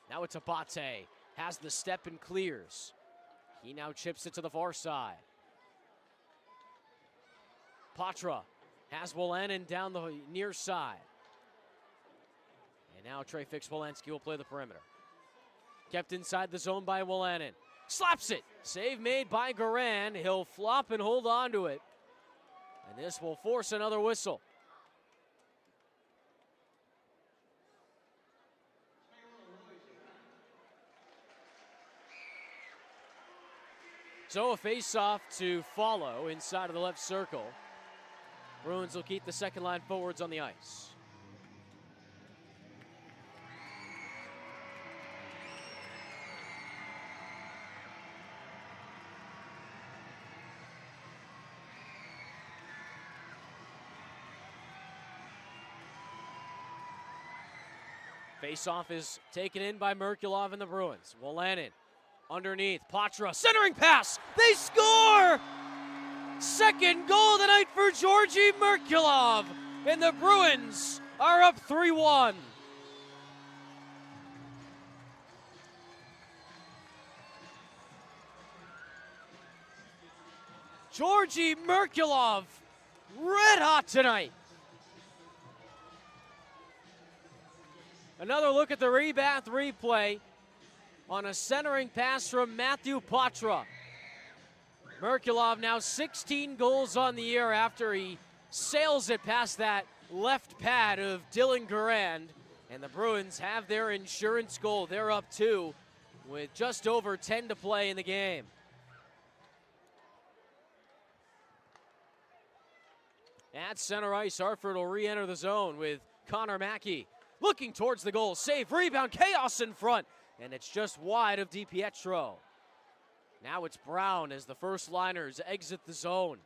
Now it's Abate. Has the step and clears. He now chips it to the far side. Patra has Wolanin down the near side. And now Trey Fix-Wolanski will play the perimeter. Kept inside the zone by Wolanin. Slaps it. Save made by Garan. He'll flop and hold on to it. And this will force another whistle. So a face-off to follow inside of the left circle. Bruins will keep the second line forwards on the ice. Face-off is taken in by Merkulov and the Bruins. Wolanin underneath. Patra centering pass. They score! Second goal of the night for Georgi Merkulov. And the Bruins are up 3-1. Georgi Merkulov, red hot tonight. Another look at the rebound replay on a centering pass from Matthew Patra. Merkulov now 16 goals on the year after he sails it past that left pad of Dylan Garand. And the Bruins have their insurance goal. They're up 2 with just over 10 to play in the game. At center ice, Hartford will re-enter the zone with Connor Mackey. Looking towards the goal, save, rebound, chaos in front, and it's just wide of DiPietro. Now it's Brown as the first liners exit the zone.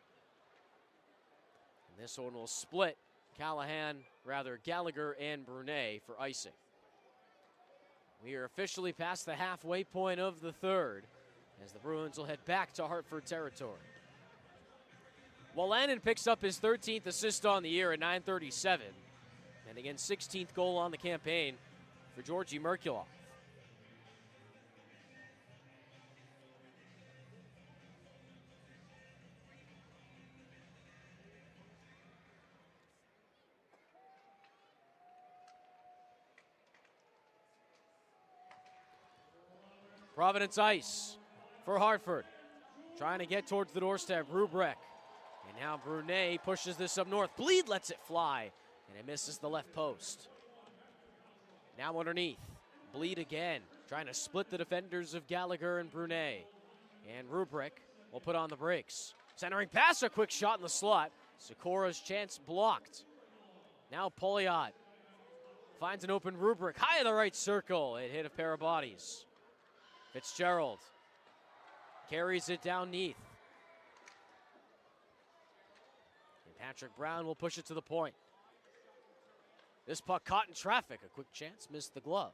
And this one will split Gallagher and Brunet for icing. We are officially past the halfway point of the third as the Bruins will head back to Hartford territory. Wolanin picks up his 13th assist on the year at 9:37. And again, 16th goal on the campaign for Georgi Merkulov. Providence ice for Hartford. Trying to get towards the doorstep, Rubrek. And now Brunet pushes this up north. Bleed lets it fly. And it misses the left post. Now underneath. Bleed again. Trying to split the defenders of Gallagher and Brunet. And Rubrek will put on the brakes. Centering pass, a quick shot in the slot. Sikora's chance blocked. Now Pouliot finds an open Rubrek. High in the right circle. It hit a pair of bodies. Fitzgerald carries it down Neath. And Patrick Brown will push it to the point. This puck caught in traffic. A quick chance, missed the glove.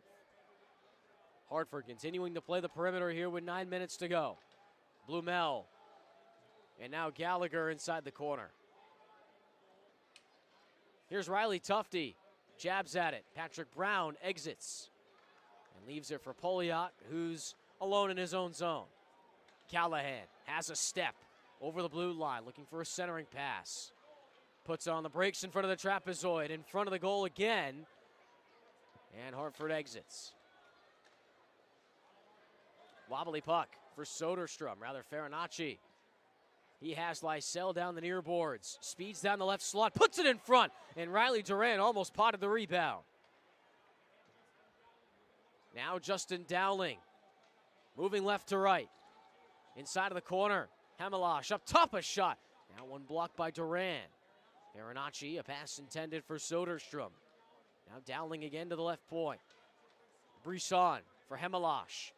Hartford continuing to play the perimeter here with 9 minutes to go. Blumel. And now Gallagher inside the corner. Here's Riley Tufte. Jabs at it. Patrick Brown exits. And leaves it for Pouliot, who's alone in his own zone. Callahan has a step over the blue line, looking for a centering pass. Puts on the brakes in front of the trapezoid, in front of the goal again. And Hartford exits. Wobbly puck for Soderstrom, rather Farinacci. He has Lysell down the near boards, speeds down the left slot, puts it in front, and Riley Duran almost potted the rebound. Now Justin Dowling, moving left to right. Inside of the corner, Hamilash up top, a shot. Now one blocked by Duran. Farinacci, a pass intended for Soderstrom. Now Dowling again to the left point. Brisson for Hamilash.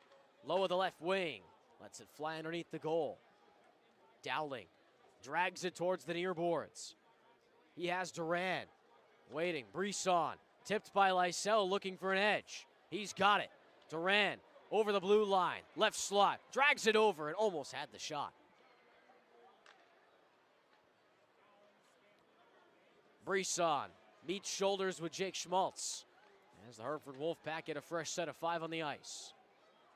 Low of the left wing. Lets it fly underneath the goal. Dowling drags it towards the near boards. He has Duran waiting. Brisson tipped by Lysell, looking for an edge. He's got it. Duran over the blue line. Left slot. Drags it over and almost had the shot. Brisson meets shoulders with Jake Schmaltz as the Hartford Wolfpack get a fresh set of 5 on the ice.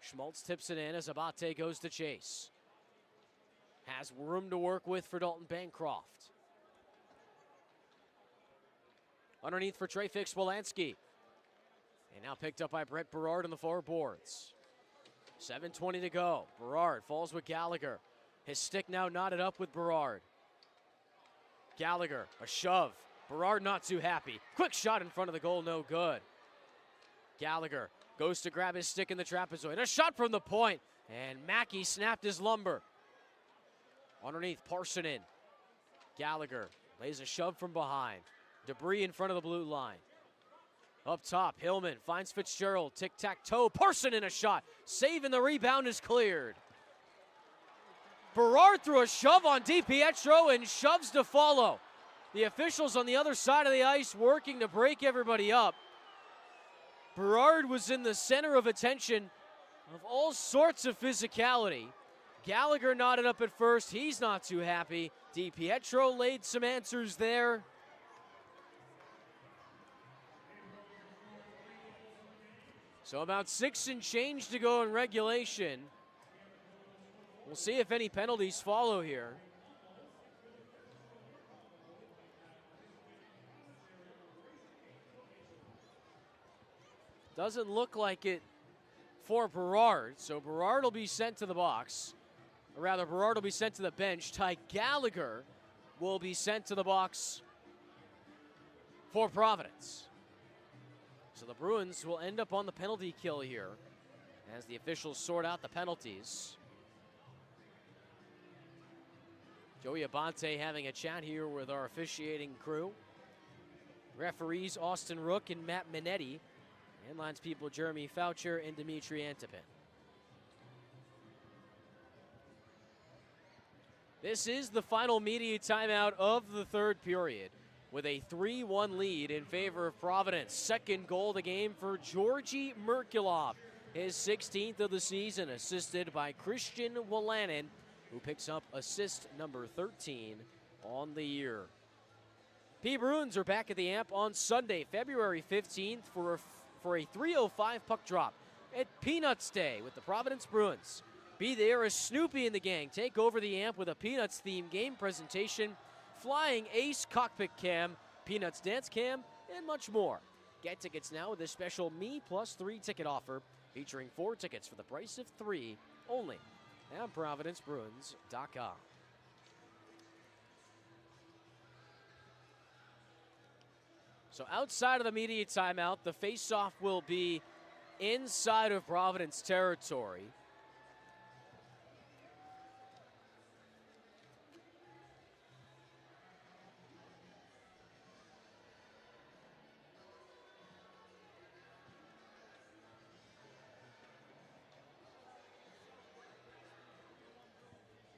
Schmaltz tips it in as Abate goes to chase. Has room to work with for Dalton Bancroft. Underneath for Trey Fix-Wolanski. And now picked up by Brett Berard on the far boards. 7:20 to go. Berard falls with Gallagher. His stick now knotted up with Berard. Gallagher, a shove. Berard not too happy. Quick shot in front of the goal, no good. Gallagher goes to grab his stick in the trapezoid. A shot from the point, and Mackey snapped his lumber. Underneath, Parsonen. Gallagher lays a shove from behind. Debris in front of the blue line. Up top, Hillman finds Fitzgerald. Tic-tac-toe. Parsonen, a shot. Save and the rebound is cleared. Berard threw a shove on DiPietro and shoves to follow. The officials on the other side of the ice working to break everybody up. Berard was in the center of attention of all sorts of physicality. Gallagher nodded up at first. He's not too happy. DiPietro laid some answers there. So about 6 and change to go in regulation. We'll see if any penalties follow here. Doesn't look like it for Berard, so Berard will be sent to the box. Or rather, Berard will be sent to the bench. Ty Gallagher will be sent to the box for Providence. So the Bruins will end up on the penalty kill here as the officials sort out the penalties. Joey Abate having a chat here with our officiating crew. Referees Austin Rook and Matt Minetti. And linespeople Jeremy Foucher and Dimitri Antipin. This is the final media timeout of the third period with a 3-1 lead in favor of Providence. Second goal of the game for Georgi Merkulov, his 16th of the season, assisted by Christian Wolanin, who picks up assist number 13 on the year. P. Bruins are back at the Amp on Sunday, February 15th for a 3:05 puck drop at Peanuts Day with the Providence Bruins. Be there as Snoopy and the gang take over the Amp with a Peanuts-themed game presentation, flying ace cockpit cam, Peanuts dance cam, and much more. Get tickets now with a special Me Plus 3 ticket offer featuring 4 tickets for the price of 3 only at ProvidenceBruins.com. So outside of the media timeout, the faceoff will be inside of Providence territory.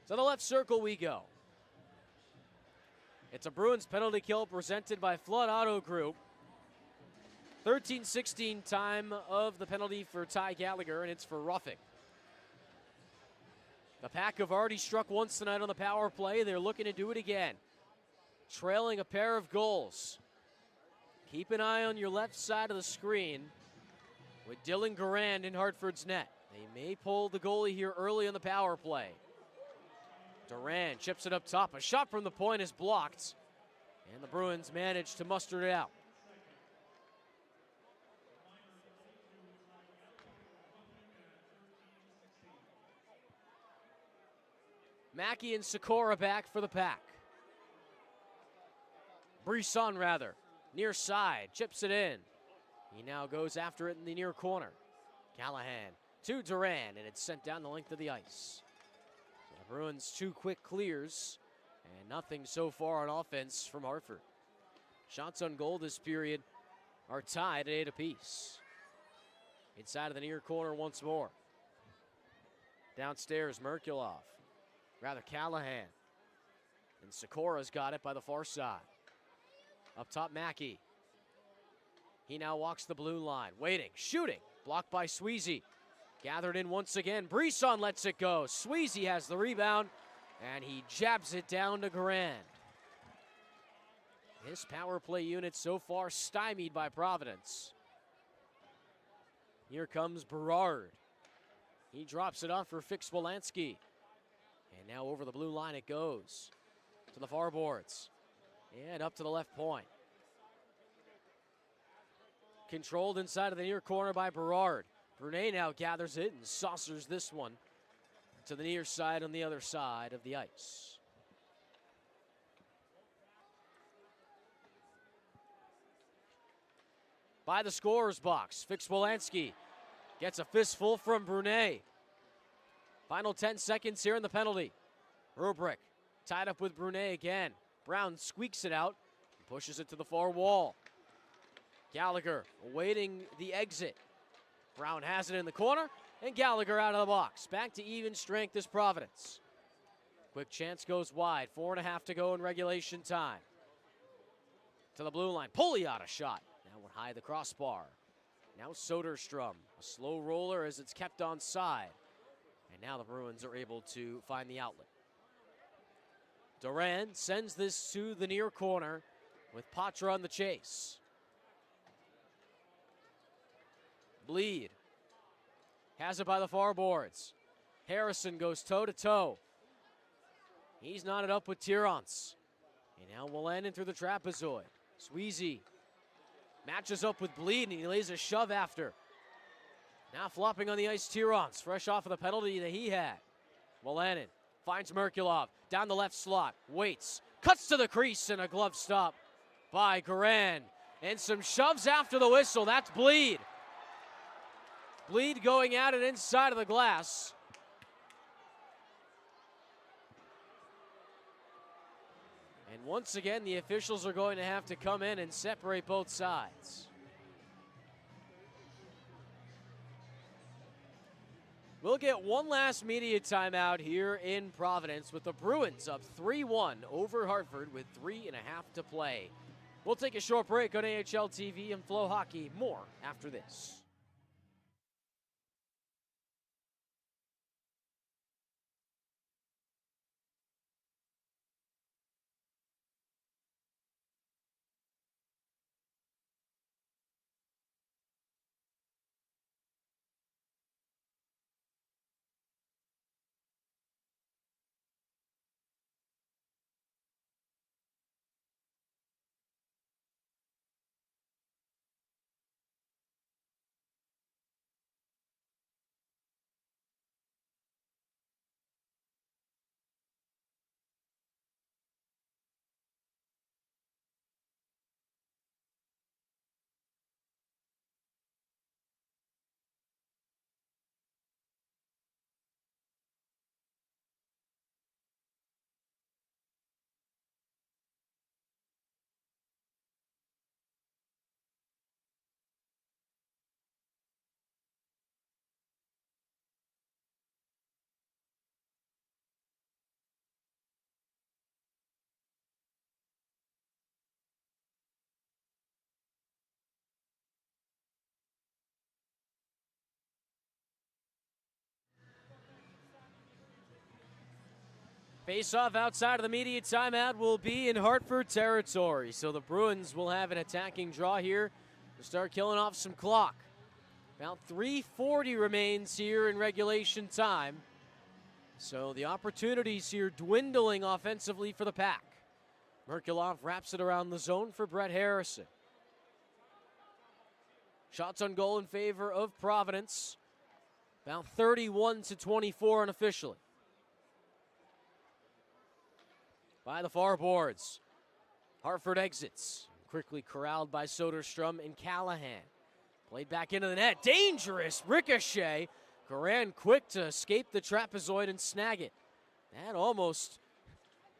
To the left circle we go. It's a Bruins penalty kill presented by Flood Auto Group. 13-16 time of the penalty for Ty Gallagher, and it's for roughing. The Pack have already struck once tonight on the power play. They're looking to do it again. Trailing a pair of goals. Keep an eye on your left side of the screen with Dylan Garand in Hartford's net. They may pull the goalie here early in the power play. Duran chips it up top. A shot from the point is blocked, and the Bruins manage to muster it out. Mackey and Sikora back for the Pack. Brisson, rather, near side, chips it in. He now goes after it in the near corner. Callahan to Duran, and it's sent down the length of the ice. So the Bruins 2 quick clears, and nothing so far on offense from Hartford. Shots on goal this period are tied at 8 apiece. Inside of the near corner once more. Downstairs, Callahan. And Sikora's got it by the far side. Up top, Mackey. He now walks the blue line, waiting, shooting. Blocked by Sweezy. Gathered in once again. Brisson lets it go. Sweezy has the rebound, and he jabs it down to Grand. His power play unit so far stymied by Providence. Here comes Berard. He drops it off for Fix-Wolanski. And now over the blue line it goes. To the far boards. And up to the left point. Controlled inside of the near corner by Berard. Brunet now gathers it and saucers this one to the near side on the other side of the ice. By the scorer's box, Fix-Wolanski gets a fistful from Brunet. Final 10 seconds here in the penalty. Rubrick tied up with Brunet again. Brown squeaks it out and pushes it to the far wall. Gallagher awaiting the exit. Brown has it in the corner, and Gallagher out of the box. Back to even strength is Providence. Quick chance goes wide. 4.5 to go in regulation time. To the blue line. Pouliot shot. Now we're high the crossbar. Now Soderstrom. A slow roller as it's kept on side. And now the Bruins are able to find the outlet. Duran sends this to the near corner with Patra on the chase. Bleed has it by the far boards. Harrison goes toe-to-toe. He's knotted up with Tirance. And now Wallenden through the trapezoid. Sweezy matches up with Bleed, and he lays a shove after. Now flopping on the ice, Tirance, fresh off of the penalty that he had. Wallenden finds Merkulov down the left slot, waits, cuts to the crease, and a glove stop by Garan. And some shoves after the whistle. That's Bleed. Bleed going at it inside of the glass. And once again, the officials are going to have to come in and separate both sides. We'll get one last media timeout here in Providence with the Bruins up 3-1 over Hartford with 3.5 to play. We'll take a short break on AHL TV and FloHockey. More after this. Face-off outside of the media timeout will be in Hartford territory. So the Bruins will have an attacking draw here to start killing off some clock. About 3:40 remains here in regulation time. So the opportunities here dwindling offensively for the Pack. Merkulov wraps it around the zone for Brett Harrison. Shots on goal in favor of Providence. About 31-24 unofficially. By the far boards. Hartford exits. Quickly corralled by Soderstrom and Callahan. Played back into the net. Dangerous ricochet. Garand quick to escape the trapezoid and snag it. That almost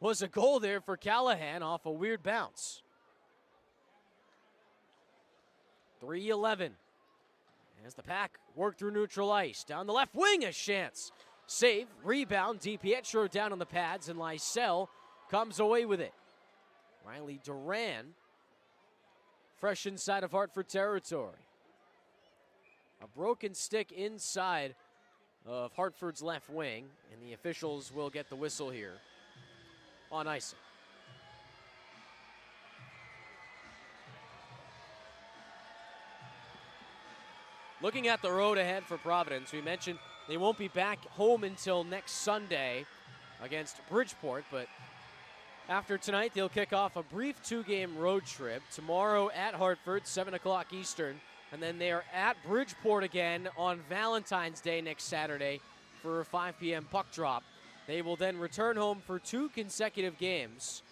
was a goal there for Callahan off a weird bounce. 3:11. As the Pack work through neutral ice. Down the left wing, a chance. Save, rebound, DiPietro down on the pads, and Lysell comes away with it. Riley Duran, fresh inside of Hartford territory. A broken stick inside of Hartford's left wing, and the officials will get the whistle here on icing. Looking at the road ahead for Providence, we mentioned they won't be back home until next Sunday against Bridgeport, but after tonight, they'll kick off a brief 2-game road trip. Tomorrow at Hartford, 7 o'clock Eastern, and then they are at Bridgeport again on Valentine's Day next Saturday for a 5 p.m. puck drop. They will then return home for 2 consecutive games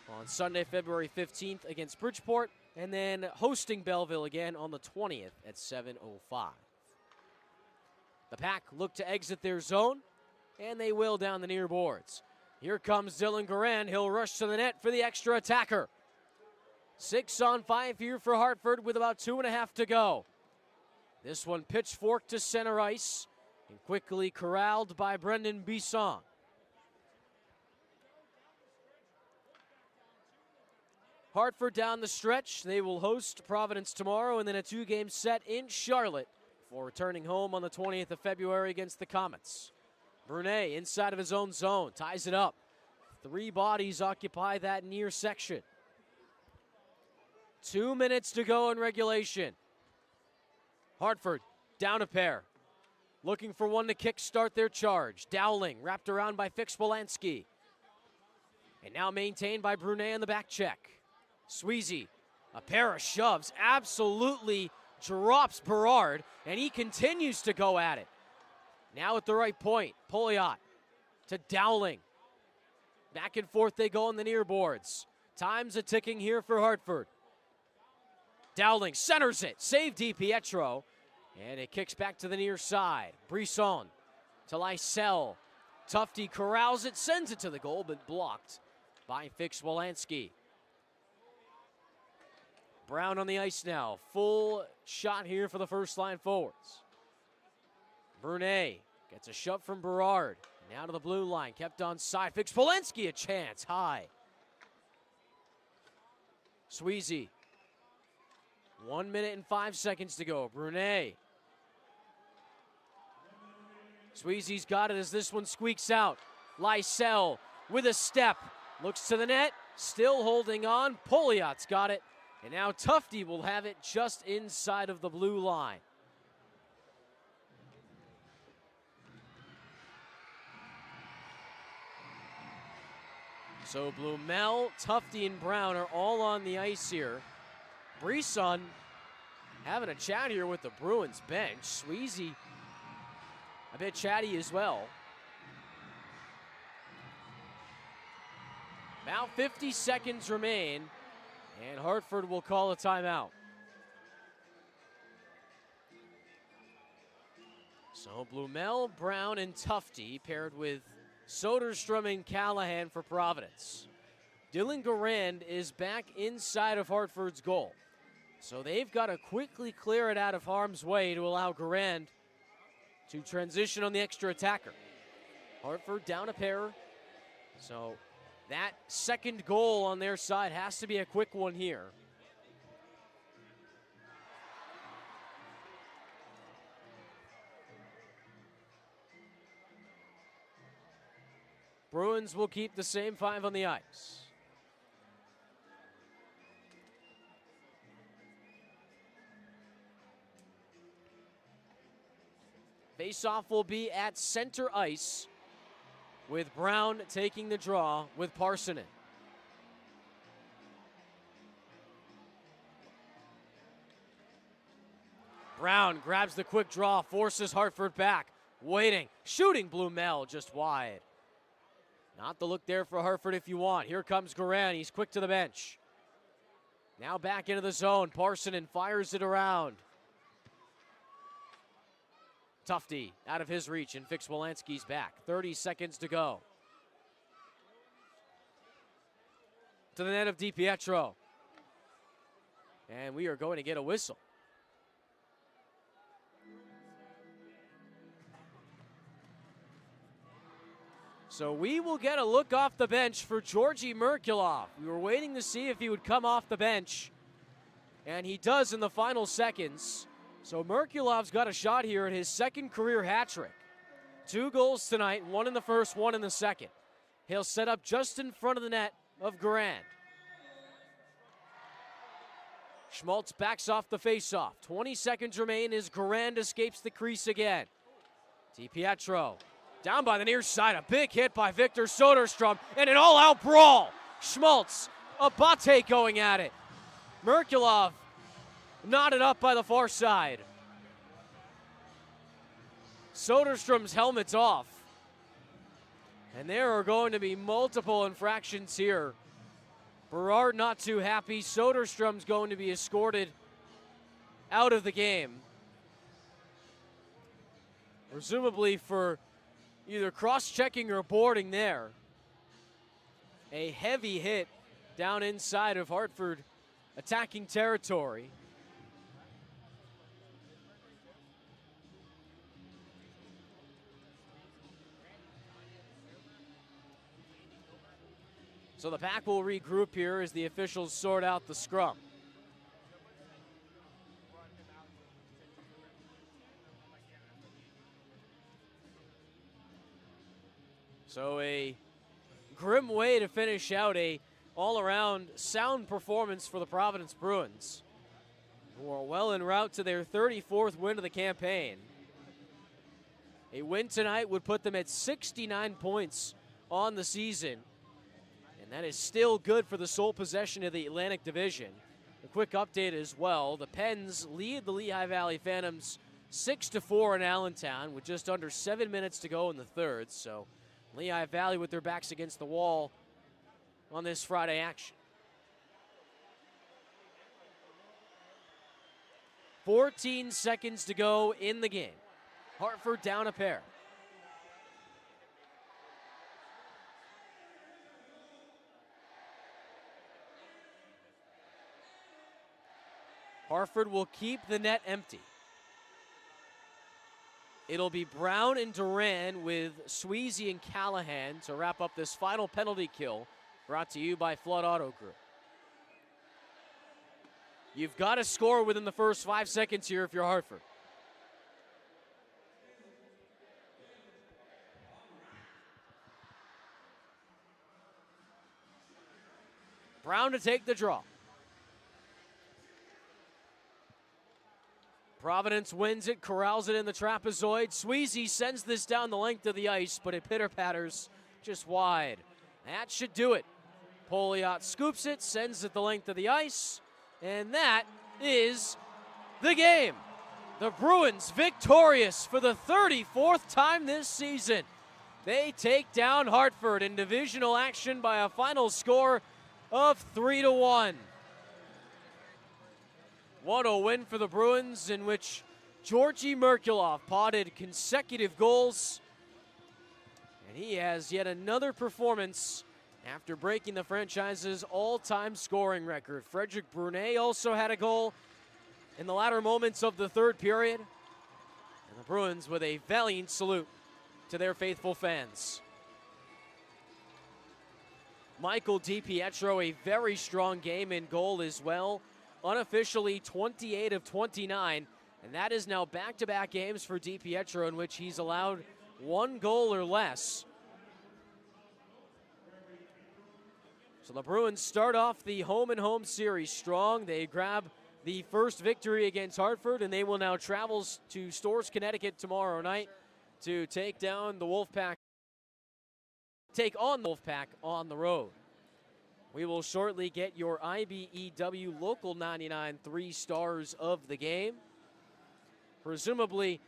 on Sunday, February 15th against Bridgeport, and then hosting Belleville again on the 20th at 7:05. The Pack look to exit their zone, and they will down the near boards. Here comes Dylan Garand. He'll rush to the net for the extra attacker. 6-on-5 here for Hartford with about 2.5 to go. This one pitchforked to center ice and quickly corralled by Brendan Bisson. Hartford down the stretch. They will host Providence tomorrow and then a 2-game set in Charlotte before returning home on the 20th of February against the Comets. Brunet inside of his own zone, ties it up. 3 bodies occupy that near section. 2 minutes to go in regulation. Hartford down a pair. Looking for one to kickstart their charge. Dowling wrapped around by Fix-Wolanski. And now maintained by Brunet on the back check. Sweezy, a pair of shoves, absolutely drops Berard, and he continues to go at it. Now at the right point, Pouliot to Dowling. Back and forth they go on the near boards. Time's a ticking here for Hartford. Dowling centers it, save DiPietro, and it kicks back to the near side. Brisson to Lysell. Tufte corrals it, sends it to the goal, but blocked by Fix-Wolanski. Brown on the ice now. Full shot here for the first line forwards. Brunet gets a shove from Berard. Now to the blue line, kept on side. Fix-Wolanski a chance, high. Sweezy. 1 minute and 5 seconds to go. Brunet. Sweezy's got it as this one squeaks out. Lysell with a step. Looks to the net, still holding on. Pouliot's got it. And now Tufte will have it just inside of the blue line. So Blumel, Tufte, and Brown are all on the ice here. Brisson having a chat here with the Bruins bench. Sweezy a bit chatty as well. About 50 seconds remain, and Hartford will call a timeout. So Blumel, Brown, and Tufte paired with Soderstrom and Callahan for Providence. Dylan Garand is back inside of Hartford's goal. So they've got to quickly clear it out of harm's way to allow Garand to transition on the extra attacker. Hartford down a pair. So that second goal on their side has to be a quick one here. Bruins will keep the same 5 on the ice. Face-off will be at center ice, with Brown taking the draw with Parsonen. Brown grabs the quick draw, forces Hartford back. Waiting, shooting Blumel just wide. Not the look there for Hartford if you want. Here comes Guerin, he's quick to the bench. Now back into the zone, Parsonen fires it around. Tufte out of his reach, and Fix-Wolanski's back. 30 seconds to go. To the net of DiPietro. And we are going to get a whistle. So we will get a look off the bench for Georgi Merkulov. We were waiting to see if he would come off the bench, and he does in the final seconds. So Merkulov's got a shot here at his second career hat trick. 2 goals tonight, 1 in the first, 1 in the second. He'll set up just in front of the net of Guerin. Schmaltz backs off the faceoff. 20 seconds remain as Guerin escapes the crease again. DiPietro down by the near side, a big hit by Victor Soderstrom, and an all-out brawl. Schmaltz, Abate going at it. Merkulov knotted up by the far side. Soderstrom's helmet's off. And there are going to be multiple infractions here. Berard not too happy. Soderstrom's going to be escorted out of the game. Presumably for either cross-checking or boarding there. A heavy hit down inside of Hartford attacking territory. So the pack will regroup here as the officials sort out the scrum. So a grim way to finish out a all-around sound performance for the Providence Bruins, who are well en route to their 34th win of the campaign. A win tonight would put them at 69 points on the season, and that is still good for the sole possession of the Atlantic Division. A quick update as well, the Pens lead the Lehigh Valley Phantoms 6-4 in Allentown with just under 7 minutes to go in the third, so Lehigh Valley with their backs against the wall on this Friday action. 14 seconds to go in the game. Hartford down a pair. Hartford will keep the net empty. It'll be Brown and Duran with Sweezy and Callahan to wrap up this final penalty kill, brought to you by Flood Auto Group. You've got to score within the first 5 seconds here if you're Hartford. Brown to take the draw. Providence wins it, corrals it in the trapezoid. Sweezy sends this down the length of the ice, but it pitter-patters just wide. That should do it. Pouliot scoops it, sends it the length of the ice, and that is the game. The Bruins victorious for the 34th time this season. They take down Hartford in divisional action by a final score of 3-1. What a win for the Bruins, in which Georgi Merkulov potted consecutive goals. And he has yet another performance after breaking the franchise's all-time scoring record. Frederick Brunet also had a goal in the latter moments of the third period. And the Bruins with a valiant salute to their faithful fans. Michael DiPietro, a very strong game in goal as well. Unofficially 28 of 29, and that is now back-to-back games for DiPietro in which he's allowed 1 goal or less. So the Bruins start off the home-and-home series strong. They grab the first victory against Hartford, and they will now travel to Storrs, Connecticut tomorrow night to take on the Wolfpack on the road. We will shortly get your IBEW Local 99 3 stars of the game, presumably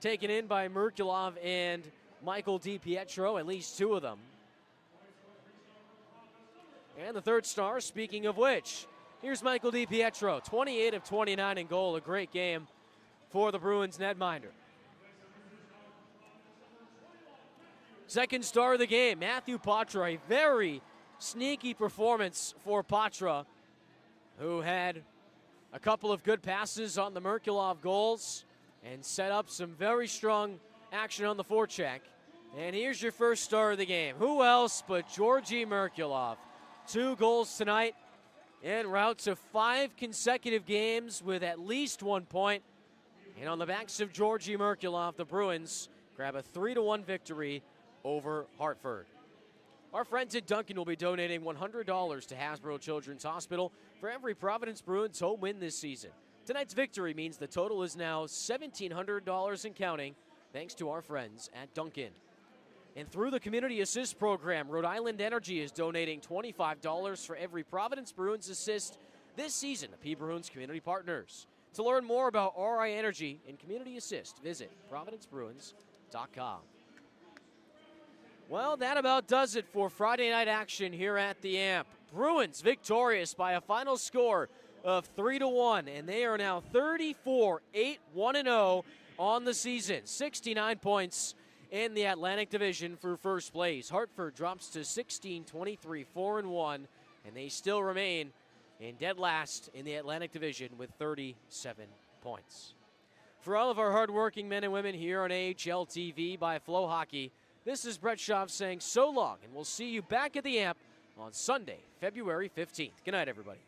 taken in by Merkulov and Michael DiPietro, at least two of them. And the third star, speaking of which, here's Michael DiPietro, 28 of 29 in goal, a great game for the Bruins netminder. Second star of the game, Matthew Patra, a very sneaky performance for Patra, who had a couple of good passes on the Merkulov goals and set up some very strong action on the forecheck. And here's your first star of the game. Who else but Georgi Merkulov? 2 goals tonight en route to 5 consecutive games with at least 1 point. And on the backs of Georgi Merkulov, the Bruins grab a 3-1 victory over Hartford. Our friends at Dunkin' will be donating $100 to Hasbro Children's Hospital for every Providence Bruins home win this season. Tonight's victory means the total is now $1,700 and counting, thanks to our friends at Dunkin'. And through the Community Assist Program, Rhode Island Energy is donating $25 for every Providence Bruins assist this season to P. Bruins Community Partners. To learn more about RI Energy and Community Assist, visit providencebruins.com. Well, that about does it for Friday night action here at the Amp. Bruins victorious by a final score of 3-1, and they are now 34-8-1-0 on the season. 69 points in the Atlantic Division for first place. Hartford drops to 16-23-4-1, and they still remain in dead last in the Atlantic Division with 37 points. For all of our hardworking men and women here on AHL TV by FloHockey, this is Brett Schaaf saying so long, and we'll see you back at the Amp on Sunday, February 15th. Good night, everybody.